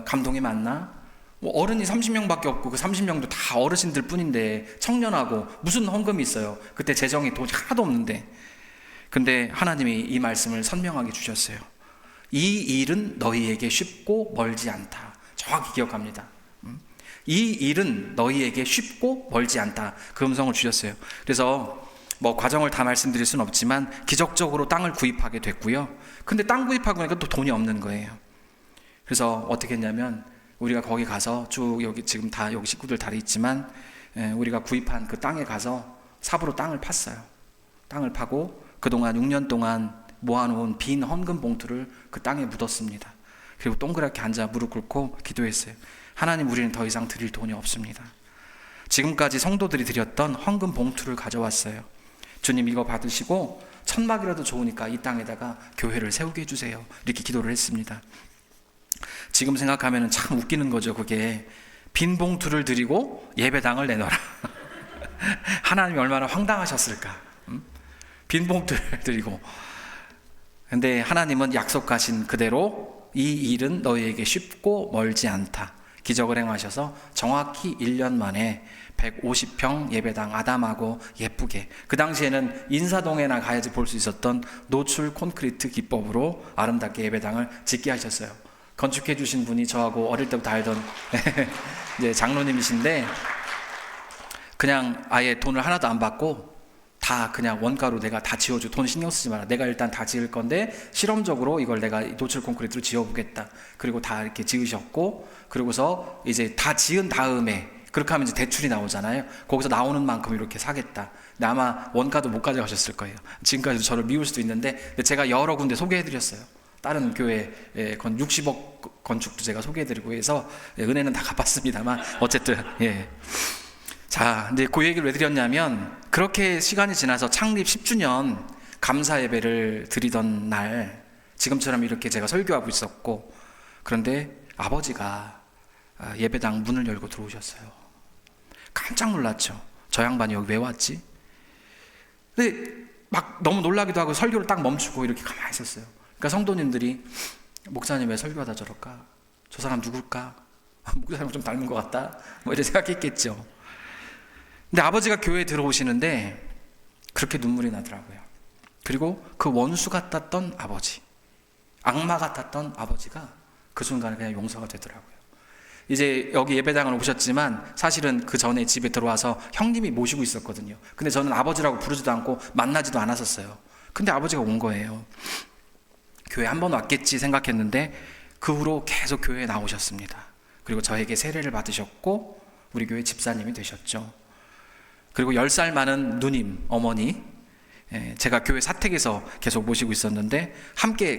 감동이 맞나? 뭐 어른이 30명밖에 없고 그 30명도 다 어르신들 뿐인데 청년하고 무슨 헌금이 있어요. 그때 재정이 돈이 하나도 없는데. 근데 하나님이 이 말씀을 선명하게 주셨어요. 이 일은 너희에게 쉽고 멀지 않다. 정확히 기억합니다. 이 일은 너희에게 쉽고 멀지 않다. 그 음성을 주셨어요. 그래서 뭐 과정을 다 말씀드릴 수는 없지만 기적적으로 땅을 구입하게 됐고요. 근데 땅 구입하고 나니까 또 돈이 없는 거예요. 그래서 어떻게 했냐면 우리가 거기 가서 쭉, 여기 지금 다 여기 식구들 다 있지만 우리가 구입한 그 땅에 가서 삽으로 땅을 팠어요. 땅을 파고 그동안 6년 동안 모아놓은 빈 헌금 봉투를 그 땅에 묻었습니다. 그리고 동그랗게 앉아 무릎 꿇고 기도했어요. 하나님, 우리는 더 이상 드릴 돈이 없습니다. 지금까지 성도들이 드렸던 헌금 봉투를 가져왔어요. 주님, 이거 받으시고 천막이라도 좋으니까 이 땅에다가 교회를 세우게 해주세요. 이렇게 기도를 했습니다. 지금 생각하면 참 웃기는 거죠. 그게 빈 봉투를 드리고 예배당을 내놔라. 하나님이 얼마나 황당하셨을까. 빈 봉투를 드리고. 근데 하나님은 약속하신 그대로 이 일은 너희에게 쉽고 멀지 않다. 기적을 행하셔서 정확히 1년 만에 150평 예배당 아담하고 예쁘게, 그 당시에는 인사동에나 가야지 볼 수 있었던 노출 콘크리트 기법으로 아름답게 예배당을 짓게 하셨어요. 건축해 주신 분이 저하고 어릴 때부터 알던 이제 장로님이신데, 그냥 아예 돈을 하나도 안 받고 다 그냥 원가로 내가 다 지어줘. 돈 신경 쓰지 마라. 내가 일단 다 지을 건데 실험적으로 이걸 내가 노출 콘크리트로 지어보겠다. 그리고 다 이렇게 지으셨고, 그리고서 이제 다 지은 다음에, 그렇게 하면 이제 대출이 나오잖아요. 거기서 나오는 만큼 이렇게 사겠다. 근데 아마 원가도 못 가져가셨을 거예요. 지금까지도 저를 미울 수도 있는데, 제가 여러 군데 소개해드렸어요. 다른 교회 60억 건축도 제가 소개해드리고 해서 은혜는 다 갚았습니다만, 어쨌든 자, 근데 그 얘기를 왜 드렸냐면, 그렇게 시간이 지나서 창립 10주년 감사 예배를 드리던 날, 지금처럼 이렇게 제가 설교하고 있었고, 그런데 아버지가 예배당 문을 열고 들어오셨어요. 깜짝 놀랐죠. 저 양반이 여기 왜 왔지? 근데 막 너무 놀라기도 하고 설교를 딱 멈추고 이렇게 가만히 있었어요. 그러니까 성도님들이, 목사님 왜 설교하다 저럴까? 저 사람 누굴까? 목사님 좀 닮은 것 같다? 뭐 이렇게 생각했겠죠. 근데 아버지가 교회에 들어오시는데 그렇게 눈물이 나더라고요. 그리고 그 원수 같았던 아버지, 악마 같았던 아버지가 그 순간에 그냥 용서가 되더라고요. 이제 여기 예배당을 오셨지만 사실은 그 전에 집에 들어와서 형님이 모시고 있었거든요. 근데 저는 아버지라고 부르지도 않고 만나지도 않았었어요. 근데 아버지가 온 거예요. 교회 한 번 왔겠지 생각했는데 그 후로 계속 교회에 나오셨습니다. 그리고 저에게 세례를 받으셨고 우리 교회 집사님이 되셨죠. 그리고 10살 많은 누님, 어머니, 제가 교회 사택에서 계속 모시고 있었는데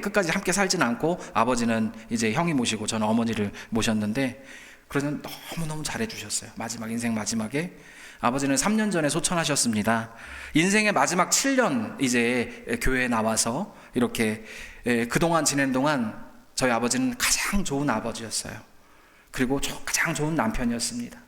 끝까지 함께 살진 않고 아버지는 이제 형이 모시고 저는 어머니를 모셨는데, 그러면 너무너무 잘해주셨어요. 인생 마지막에 아버지는 3년 전에 소천하셨습니다. 인생의 마지막 7년 이제 교회에 나와서 이렇게 그동안 지낸 동안 저희 아버지는 가장 좋은 아버지였어요. 그리고 가장 좋은 남편이었습니다.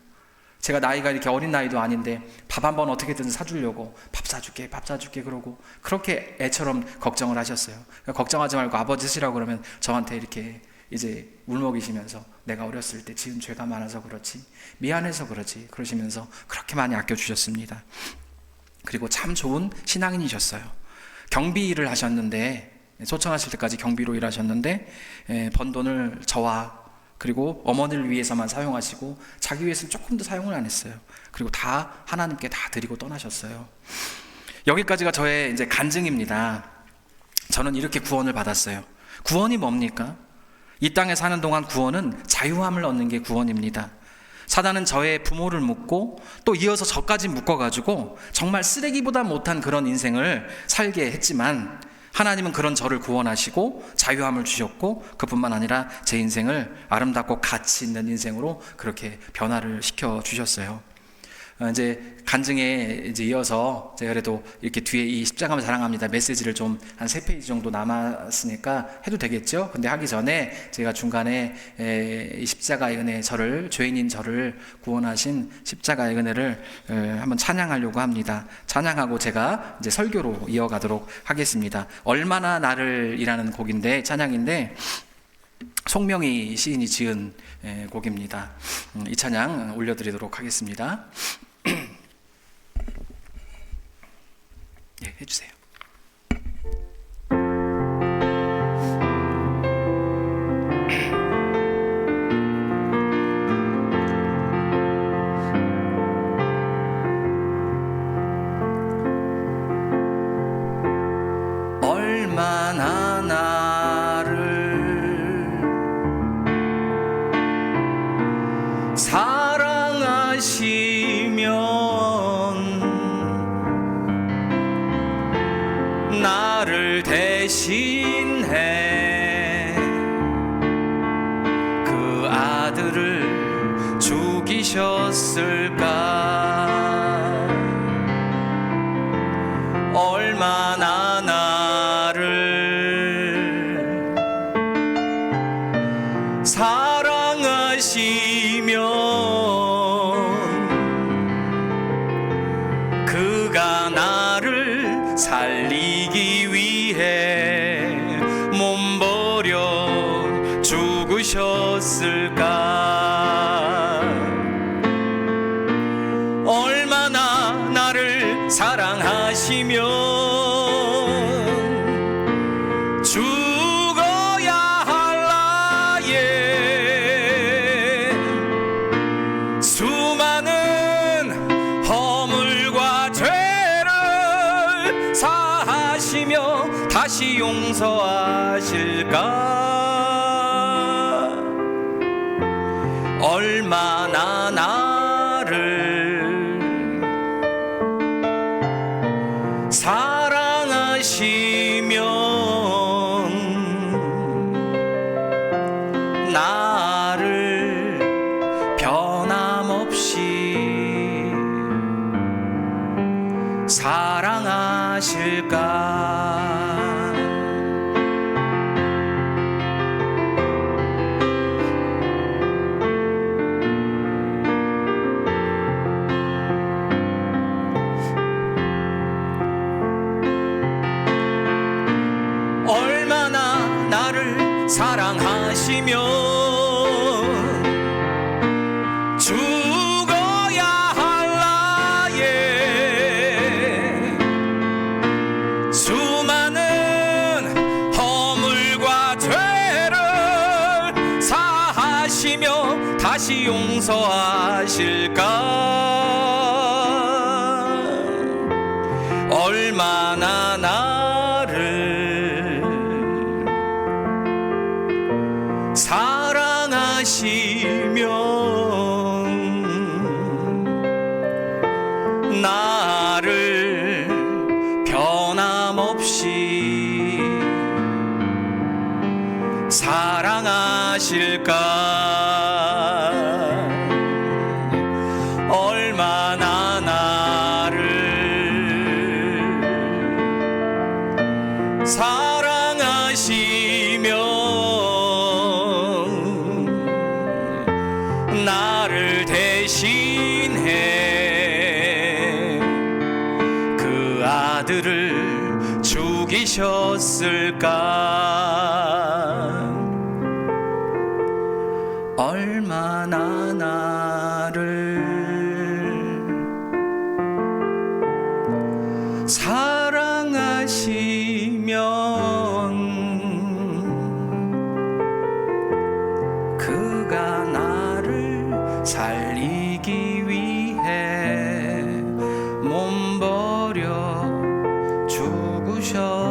제가 나이가 이렇게 어린 나이도 아닌데 밥 한 번 어떻게든 사주려고 밥 사줄게 그러고 그렇게 애처럼 걱정을 하셨어요. 그러니까 걱정하지 말고 아버지 쓰시라고 그러면 저한테 이렇게 이제 울먹이시면서 내가 어렸을 때 지은 죄가 많아서 그렇지, 미안해서 그렇지 그러시면서 그렇게 많이 아껴주셨습니다. 그리고 참 좋은 신앙인이셨어요. 경비 일을 하셨는데, 소천하실 때까지 경비로 일하셨는데 번 돈을 저와 그리고 어머니를 위해서만 사용하시고 자기 위해서는 조금도 사용을 안 했어요. 그리고 다 하나님께 다 드리고 떠나셨어요. 여기까지가 저의 이제 간증입니다. 저는 이렇게 구원을 받았어요. 구원이 뭡니까? 이 땅에 사는 동안 구원은 자유함을 얻는 게 구원입니다. 사단은 저의 부모를 묶고 또 이어서 저까지 묶어가지고 정말 쓰레기보다 못한 그런 인생을 살게 했지만, 하나님은 그런 저를 구원하시고 자유함을 주셨고, 그뿐만 아니라 제 인생을 아름답고 가치 있는 인생으로 그렇게 변화를 시켜 주셨어요. 이제 간증에 이제 이어서 제가 그래도 이렇게 뒤에 이 십자가만 자랑합니다 메시지를 좀 한 3페이지 정도 남았으니까 해도 되겠죠? 근데 하기 전에 제가 중간에 이 십자가의 은혜, 죄인인 저를 구원하신 십자가의 은혜를 한번 찬양하려고 합니다. 찬양하고 제가 이제 설교로 이어가도록 하겠습니다. 얼마나 나를 이라는 곡인데, 찬양인데 송명희 시인이 지은 곡입니다. 이 찬양 올려드리도록 하겠습니다. 예, 해주세요. 얼마나 나를 사랑하시면 나를 대신해 그 아들을 죽이셨을까? 얼마나 나를 사랑하시면 그가 나를 살리기 위해 몸버려 죽으셨을까? 얼마나 나를 사랑하시면 죽어야 할 나의 수많은 허물과 죄를 사하시며 다시 용서하실까? 얼마나 나를 사랑하시면 나를 변함없이 사랑하실까? 얼마나 나를 사랑하시면 죽어야 할 나의 수많은 허물과 죄를 사하시며 다시 용서하실까? 얼마나 나를 사랑하시면 나를 변함없이 사랑하실까? 얼마나 나를 사랑하시면 나를 대신해 그 아들을 죽이셨을까? 얼마나 나를 사랑하시면 그가 나를 살리기 위해 몸버려 죽으셨을까?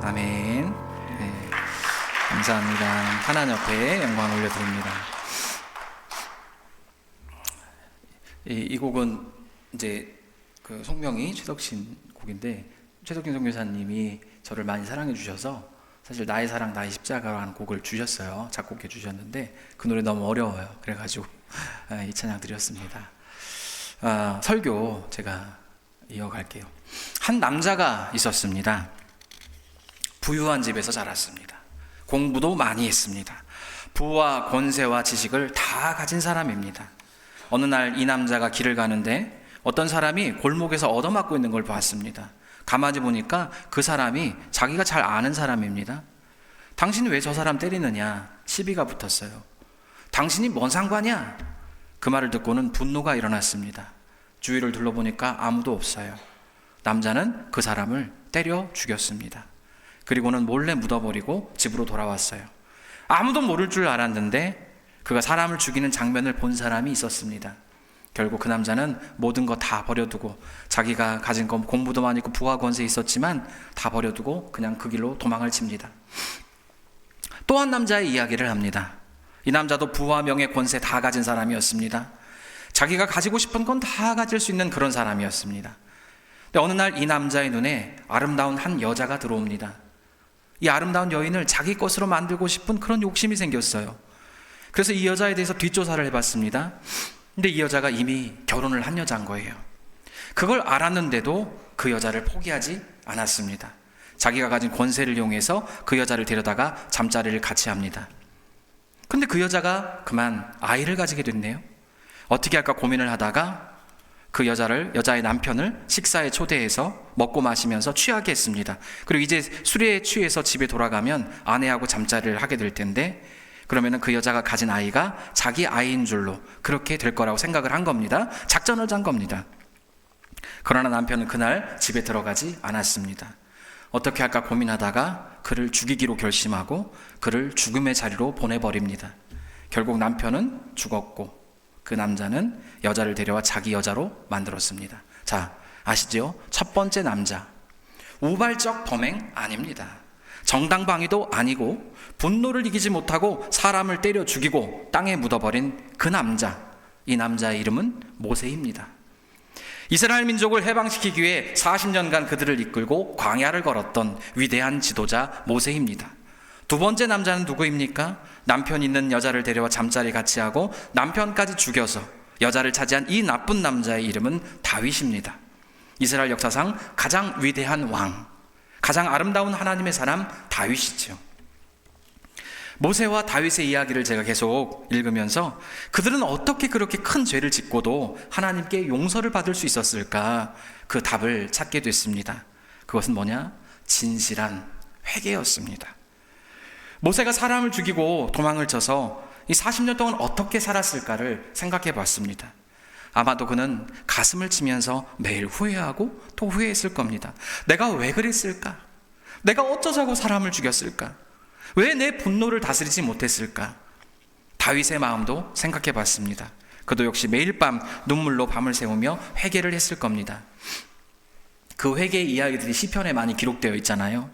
아멘. 네, 감사합니다. 하나님 앞에 영광 올려드립니다. 이 곡은 이제 그 송명이 최덕신 곡인데, 최덕신 선교사님이 저를 많이 사랑해 주셔서 사실 나의 사랑 나의 십자가라는 곡을 주셨어요. 작곡해 주셨는데 그 노래 너무 어려워요. 그래가지고 이 찬양 드렸습니다. 설교 제가 이어갈게요. 한 남자가 있었습니다. 부유한 집에서 자랐습니다. 공부도 많이 했습니다. 부와 권세와 지식을 다 가진 사람입니다. 어느 날 이 남자가 길을 가는데 어떤 사람이 골목에서 얻어맞고 있는 걸 보았습니다. 가만히 보니까 그 사람이 자기가 잘 아는 사람입니다. 당신이 왜 저 사람 때리느냐? 시비가 붙었어요. 당신이 뭔 상관이야? 그 말을 듣고는 분노가 일어났습니다. 주위를 둘러보니까 아무도 없어요. 남자는 그 사람을 때려 죽였습니다. 그리고는 몰래 묻어버리고 집으로 돌아왔어요. 아무도 모를 줄 알았는데 그가 사람을 죽이는 장면을 본 사람이 있었습니다. 결국 그 남자는 모든 거 다 버려두고, 자기가 가진 건 공부도 많이 있고 부와 권세 있었지만 다 버려두고 그냥 그 길로 도망을 칩니다. 또 한 남자의 이야기를 합니다. 이 남자도 부와 명예 권세 다 가진 사람이었습니다. 자기가 가지고 싶은 건 다 가질 수 있는 그런 사람이었습니다. 근데 어느 날 이 남자의 눈에 아름다운 한 여자가 들어옵니다. 이 아름다운 여인을 자기 것으로 만들고 싶은 그런 욕심이 생겼어요. 그래서 이 여자에 대해서 뒷조사를 해봤습니다. 근데 이 여자가 이미 결혼을 한 여자인 거예요. 그걸 알았는데도 그 여자를 포기하지 않았습니다. 자기가 가진 권세를 이용해서 그 여자를 데려다가 잠자리를 같이 합니다. 근데 그 여자가 그만 아이를 가지게 됐네요. 어떻게 할까 고민을 하다가 그 여자의 남편을 식사에 초대해서 먹고 마시면서 취하게 했습니다. 그리고 이제 술에 취해서 집에 돌아가면 아내하고 잠자리를 하게 될 텐데, 그러면은 그 여자가 가진 아이가 자기 아이인 줄로 그렇게 될 거라고 생각을 한 겁니다. 작전을 짠 겁니다. 그러나 남편은 그날 집에 들어가지 않았습니다. 어떻게 할까 고민하다가 그를 죽이기로 결심하고 그를 죽음의 자리로 보내버립니다. 결국 남편은 죽었고 그 남자는 여자를 데려와 자기 여자로 만들었습니다. 자, 아시죠? 첫 번째 남자, 우발적 범행 아닙니다. 정당방위도 아니고 분노를 이기지 못하고 사람을 때려 죽이고 땅에 묻어버린 그 남자, 이 남자의 이름은 모세입니다. 이스라엘 민족을 해방시키기 위해 40년간 그들을 이끌고 광야를 걸었던 위대한 지도자 모세입니다. 두 번째 남자는 누구입니까? 남편 있는 여자를 데려와 잠자리 같이 하고 남편까지 죽여서 여자를 차지한 이 나쁜 남자의 이름은 다윗입니다. 이스라엘 역사상 가장 위대한 왕, 가장 아름다운 하나님의 사람 다윗이죠. 모세와 다윗의 이야기를 제가 계속 읽으면서 그들은 어떻게 그렇게 큰 죄를 짓고도 하나님께 용서를 받을 수 있었을까? 그 답을 찾게 됐습니다. 그것은 뭐냐? 진실한 회개였습니다. 모세가 사람을 죽이고 도망을 쳐서 이 40년 동안 어떻게 살았을까를 생각해 봤습니다. 아마도 그는 가슴을 치면서 매일 후회하고 또 후회했을 겁니다. 내가 왜 그랬을까? 내가 어쩌자고 사람을 죽였을까? 왜 내 분노를 다스리지 못했을까? 다윗의 마음도 생각해 봤습니다. 그도 역시 매일 밤 눈물로 밤을 새우며 회개를 했을 겁니다. 그 회개의 이야기들이 시편에 많이 기록되어 있잖아요.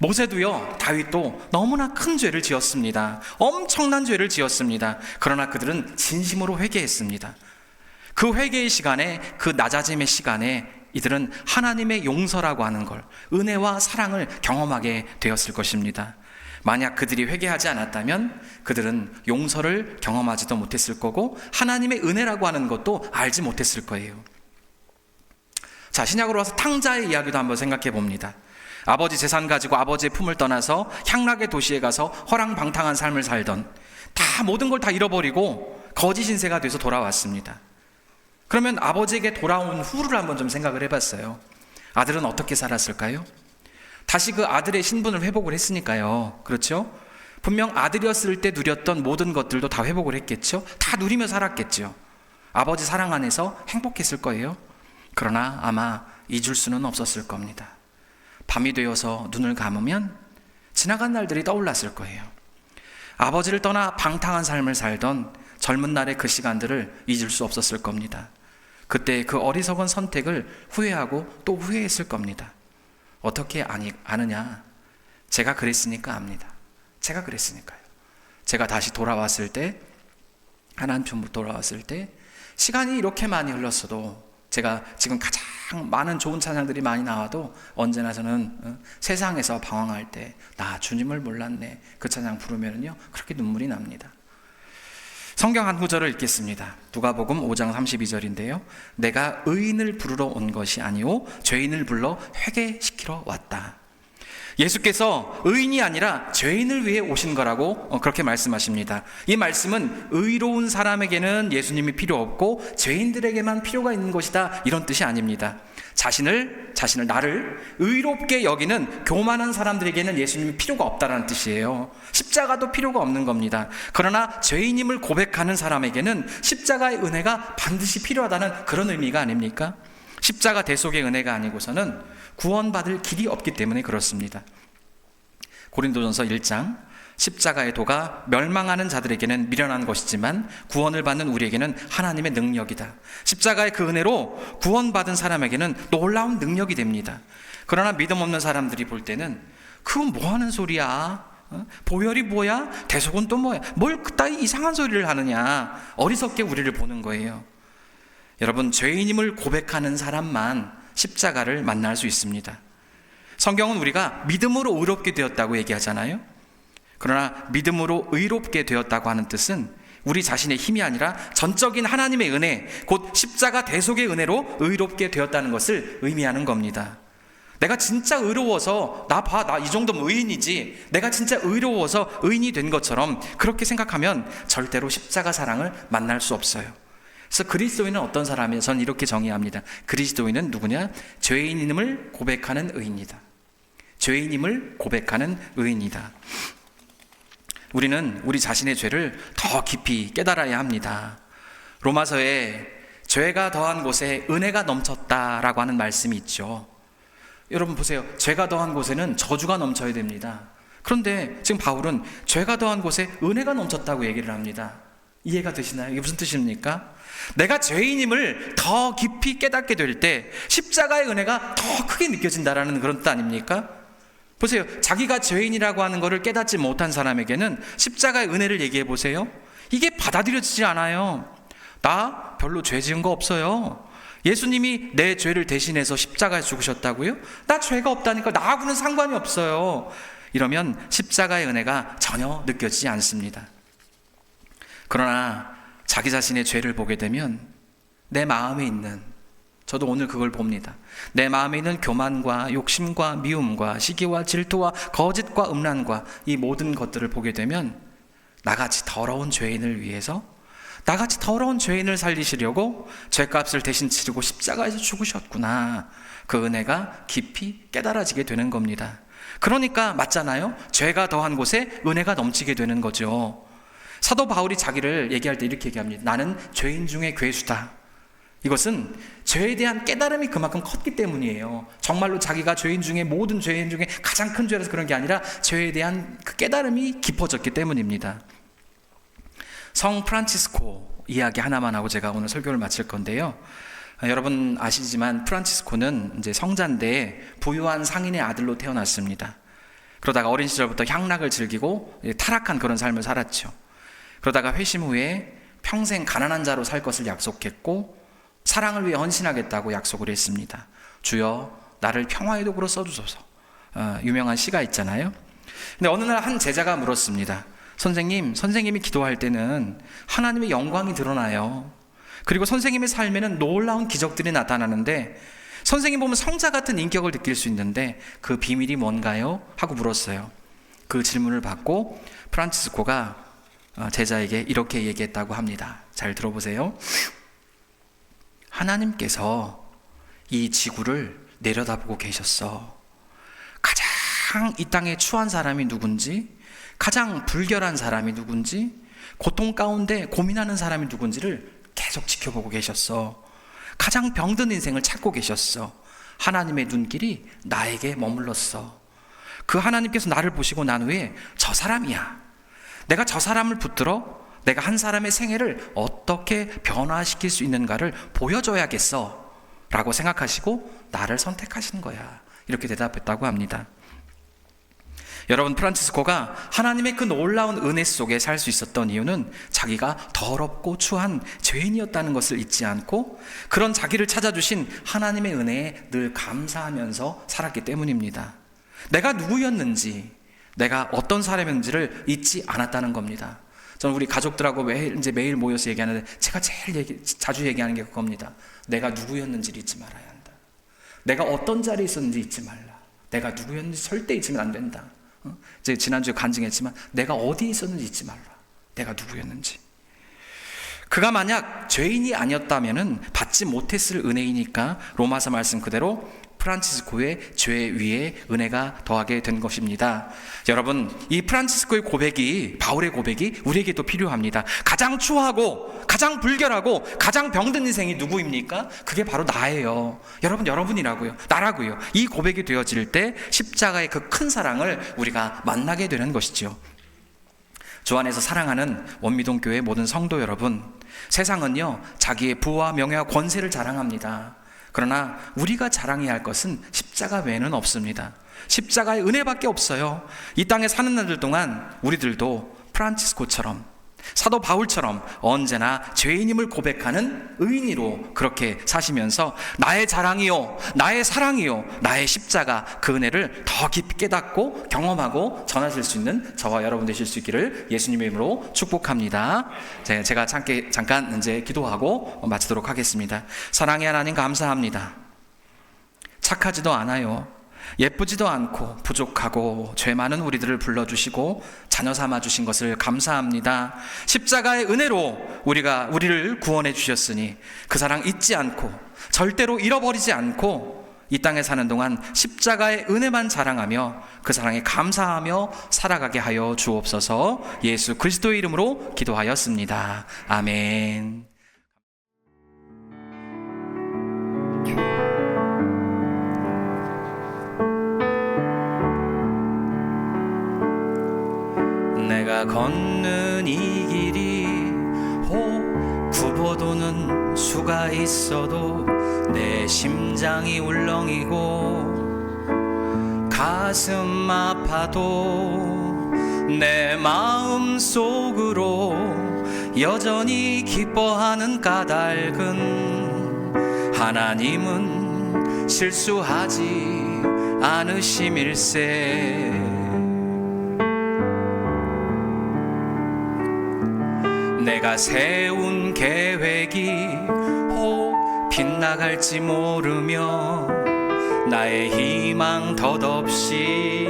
모세도요, 다윗도 너무나 큰 죄를 지었습니다. 엄청난 죄를 지었습니다. 그러나 그들은 진심으로 회개했습니다. 그 회개의 시간에, 그 낮아짐의 시간에 이들은 하나님의 용서라고 하는 걸, 은혜와 사랑을 경험하게 되었을 것입니다. 만약 그들이 회개하지 않았다면 그들은 용서를 경험하지도 못했을 거고 하나님의 은혜라고 하는 것도 알지 못했을 거예요. 자, 신약으로 와서 탕자의 이야기도 한번 생각해 봅니다. 아버지 재산 가지고 아버지의 품을 떠나서 향락의 도시에 가서 허랑방탕한 삶을 살던, 다 모든 걸 다 잃어버리고 거짓 신세가 돼서 돌아왔습니다. 그러면 아버지에게 돌아온 후를 한번 좀 생각을 해봤어요. 아들은 어떻게 살았을까요? 다시 그 아들의 신분을 회복을 했으니까요. 그렇죠? 분명 아들이었을 때 누렸던 모든 것들도 다 회복을 했겠죠? 다 누리며 살았겠죠? 아버지 사랑 안에서 행복했을 거예요. 그러나 아마 잊을 수는 없었을 겁니다. 밤이 되어서 눈을 감으면 지나간 날들이 떠올랐을 거예요. 아버지를 떠나 방탕한 삶을 살던 젊은 날의 그 시간들을 잊을 수 없었을 겁니다. 그때 그 어리석은 선택을 후회하고 또 후회했을 겁니다. 어떻게 아느냐? 제가 그랬으니까 압니다. 제가 그랬으니까요. 제가 다시 돌아왔을 때, 하나님 편으로 돌아왔을 때 시간이 이렇게 많이 흘렀어도, 제가 지금 가장 많은 좋은 찬양들이 많이 나와도 언제나 저는 세상에서 방황할 때 나 주님을 몰랐네, 그 찬양 부르면요 그렇게 눈물이 납니다. 성경 한 구절을 읽겠습니다. 누가복음 5장 32절인데요. 내가 의인을 부르러 온 것이 아니오 죄인을 불러 회개시키러 왔다. 예수께서 의인이 아니라 죄인을 위해 오신 거라고 그렇게 말씀하십니다. 이 말씀은 의로운 사람에게는 예수님이 필요 없고 죄인들에게만 필요가 있는 것이다, 이런 뜻이 아닙니다. 나를 의롭게 여기는 교만한 사람들에게는 예수님이 필요가 없다는 뜻이에요. 십자가도 필요가 없는 겁니다. 그러나 죄인임을 고백하는 사람에게는 십자가의 은혜가 반드시 필요하다는 그런 의미가 아닙니까? 십자가 대속의 은혜가 아니고서는 구원받을 길이 없기 때문에 그렇습니다. 고린도전서 1장, 십자가의 도가 멸망하는 자들에게는 미련한 것이지만 구원을 받는 우리에게는 하나님의 능력이다. 십자가의 그 은혜로 구원받은 사람에게는 놀라운 능력이 됩니다. 그러나 믿음 없는 사람들이 볼 때는 그건 뭐 하는 소리야? 보혈이 뭐야? 대속은 또 뭐야? 뭘 그따위 이상한 소리를 하느냐? 어리석게 우리를 보는 거예요. 여러분, 죄인임을 고백하는 사람만 십자가를 만날 수 있습니다. 성경은 우리가 믿음으로 의롭게 되었다고 얘기하잖아요. 그러나 믿음으로 의롭게 되었다고 하는 뜻은 우리 자신의 힘이 아니라 전적인 하나님의 은혜, 곧 십자가 대속의 은혜로 의롭게 되었다는 것을 의미하는 겁니다. 내가 진짜 의로워서 나 이 정도면 의인이지, 내가 진짜 의로워서 의인이 된 것처럼 그렇게 생각하면 절대로 십자가 사랑을 만날 수 없어요. 그래서 그리스도인은 어떤 사람이에요? 저는 이렇게 정의합니다. 그리스도인은 누구냐? 죄인임을 고백하는 의인이다. 죄인임을 고백하는 의인이다. 우리는 우리 자신의 죄를 더 깊이 깨달아야 합니다. 로마서에 죄가 더한 곳에 은혜가 넘쳤다라고 하는 말씀이 있죠. 여러분 보세요. 죄가 더한 곳에는 저주가 넘쳐야 됩니다. 그런데 지금 바울은 죄가 더한 곳에 은혜가 넘쳤다고 얘기를 합니다. 이해가 되시나요? 이게 무슨 뜻입니까? 내가 죄인임을 더 깊이 깨닫게 될 때 십자가의 은혜가 더 크게 느껴진다라는 그런 뜻 아닙니까? 보세요. 자기가 죄인이라고 하는 것을 깨닫지 못한 사람에게는 십자가의 은혜를 얘기해 보세요. 이게 받아들여지지 않아요. 나 별로 죄 지은 거 없어요. 예수님이 내 죄를 대신해서 십자가에 죽으셨다고요? 나 죄가 없다니까, 나하고는 상관이 없어요. 이러면 십자가의 은혜가 전혀 느껴지지 않습니다. 그러나 자기 자신의 죄를 보게 되면 내 마음에 있는, 저도 오늘 그걸 봅니다. 내 마음에 있는 교만과 욕심과 미움과 시기와 질투와 거짓과 음란과 이 모든 것들을 보게 되면 나같이 더러운 죄인을 위해서, 나같이 더러운 죄인을 살리시려고 죄값을 대신 치르고 십자가에서 죽으셨구나, 그 은혜가 깊이 깨달아지게 되는 겁니다. 그러니까 맞잖아요. 죄가 더한 곳에 은혜가 넘치게 되는 거죠. 사도 바울이 자기를 얘기할 때 이렇게 얘기합니다. 나는 죄인 중에 괴수다. 이것은 죄에 대한 깨달음이 그만큼 컸기 때문이에요. 정말로 자기가 죄인 중에, 모든 죄인 중에 가장 큰 죄라서 그런 게 아니라 죄에 대한 그 깨달음이 깊어졌기 때문입니다. 성 프란치스코 이야기 하나만 하고 제가 오늘 설교를 마칠 건데요. 여러분 아시지만 프란치스코는 이제 성자인데 부유한 상인의 아들로 태어났습니다. 그러다가 어린 시절부터 향락을 즐기고 타락한 그런 삶을 살았죠. 그러다가 회심 후에 평생 가난한 자로 살 것을 약속했고 사랑을 위해 헌신하겠다고 약속을 했습니다. 주여 나를 평화의 도구로 써주소서. 유명한 시가 있잖아요. 근데 어느 날 한 제자가 물었습니다. 선생님이 기도할 때는 하나님의 영광이 드러나요. 그리고 선생님의 삶에는 놀라운 기적들이 나타나는데 선생님 보면 성자 같은 인격을 느낄 수 있는데 그 비밀이 뭔가요? 하고 물었어요. 그 질문을 받고 프란치스코가 제자에게 이렇게 얘기했다고 합니다. 잘 들어보세요. 하나님께서 이 지구를 내려다보고 계셨어. 가장 이 땅에 추한 사람이 누군지, 가장 불결한 사람이 누군지, 고통 가운데 고민하는 사람이 누군지를 계속 지켜보고 계셨어. 가장 병든 인생을 찾고 계셨어. 하나님의 눈길이 나에게 머물렀어. 그 하나님께서 나를 보시고 난 후에 저 사람이야, 내가 저 사람을 붙들어 내가 한 사람의 생애를 어떻게 변화시킬 수 있는가를 보여줘야겠어 라고 생각하시고 나를 선택하신 거야, 이렇게 대답했다고 합니다. 여러분, 프란치스코가 하나님의 그 놀라운 은혜 속에 살 수 있었던 이유는 자기가 더럽고 추한 죄인이었다는 것을 잊지 않고 그런 자기를 찾아주신 하나님의 은혜에 늘 감사하면서 살았기 때문입니다. 내가 누구였는지, 내가 어떤 사람인지를 잊지 않았다는 겁니다. 저는 우리 가족들하고 매일 모여서 얘기하는데 제가 제일 자주 얘기하는 게 그겁니다. 내가 누구였는지를 잊지 말아야 한다. 내가 어떤 자리에 있었는지 잊지 말라. 내가 누구였는지 절대 잊으면 안 된다. 이제 지난주에 간증했지만 내가 어디에 있었는지 잊지 말라. 내가 누구였는지. 그가 만약 죄인이 아니었다면 받지 못했을 은혜이니까 로마서 말씀 그대로 프란치스코의 죄 위에 은혜가 더하게 된 것입니다. 여러분, 이 프란치스코의 고백이, 바울의 고백이 우리에게도 필요합니다. 가장 추하고 가장 불결하고 가장 병든 인생이 누구입니까? 그게 바로 나예요. 여러분, 여러분이라고요. 나라고요. 이 고백이 되어질 때 십자가의 그 큰 사랑을 우리가 만나게 되는 것이죠. 주 안에서 사랑하는 원미동교회 모든 성도 여러분, 세상은요 자기의 부와 명예와 권세를 자랑합니다. 그러나 우리가 자랑해야 할 것은 십자가 외에는 없습니다. 십자가의 은혜밖에 없어요. 이 땅에 사는 날들 동안 우리들도 프란치스코처럼, 사도 바울처럼 언제나 죄인임을 고백하는 의인으로 그렇게 사시면서 나의 자랑이요, 나의 사랑이요, 나의 십자가, 그 은혜를 더 깊이 깨닫고 경험하고 전하실 수 있는 저와 여러분 되실 수 있기를 예수님의 이름으로 축복합니다. 제가 잠깐 이제 기도하고 마치도록 하겠습니다. 사랑의 하나님, 감사합니다. 착하지도 않아요. 예쁘지도 않고 부족하고 죄 많은 우리들을 불러주시고 자녀 삼아 주신 것을 감사합니다. 십자가의 은혜로 우리를 구원해 주셨으니 그 사랑 잊지 않고 절대로 잃어버리지 않고 이 땅에 사는 동안 십자가의 은혜만 자랑하며 그 사랑에 감사하며 살아가게 하여 주옵소서. 예수 그리스도의 이름으로 기도하였습니다. 아멘. 내가 걷는 이 길이 굽어도는 수가 있어도 내 심장이 울렁이고 가슴 아파도 내 마음 속으로 여전히 기뻐하는 까닭은 하나님은 실수하지 않으심일세. 내가 세운 계획이 혹 빗나갈지 모르며 나의 희망 덧없이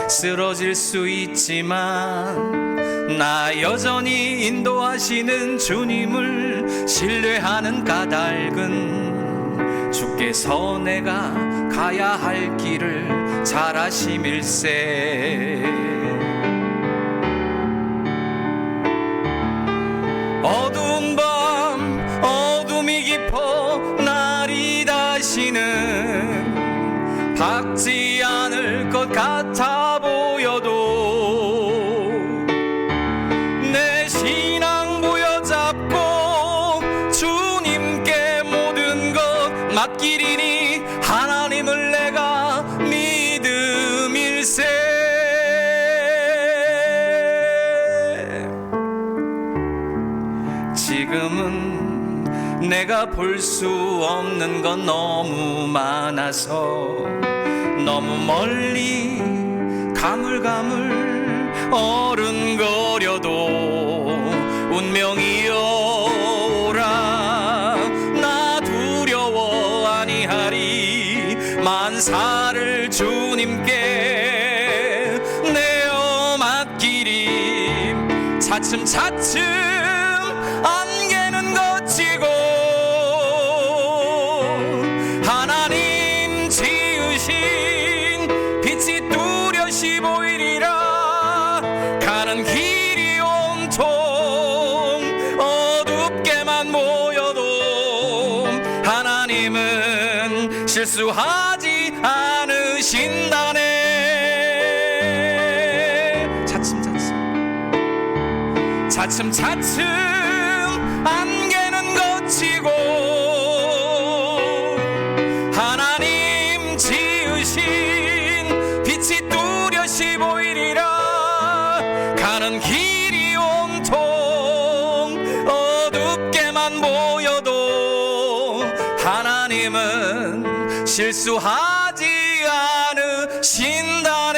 쓰러질 수 있지만 나 여전히 인도하시는 주님을 신뢰하는 까닭은 주께서 내가 가야 할 길을 잘 아심일세. 어두운 밤 어둠이 깊어 날이 다시는 밝지 않을 것 같아 보여도 내 신앙 부여잡고 주님께 모든 것 맡기리니 하나님을 내가 믿음일세. 지금은 내가 볼 수 없는 건 너무 많아서 너무 멀리 가물가물 어른거려도 운명이여 오라 나 두려워 아니하리 만사를 주님께 내어 맡기리. 차츰차츰 안개는 걷히고 하나님 지으신 빛이 뚜렷이 보이리라. 가는 길이 온통 어둡게만 모여도 하나님은 실수하지 않으신다네. 차츰차츰 안개는 걷히고 하나님 지으신 빛이 뚜렷이 보이리라. 가는 길이 온통 어둡게만 보여도 하나님은 실수하지 않으신다.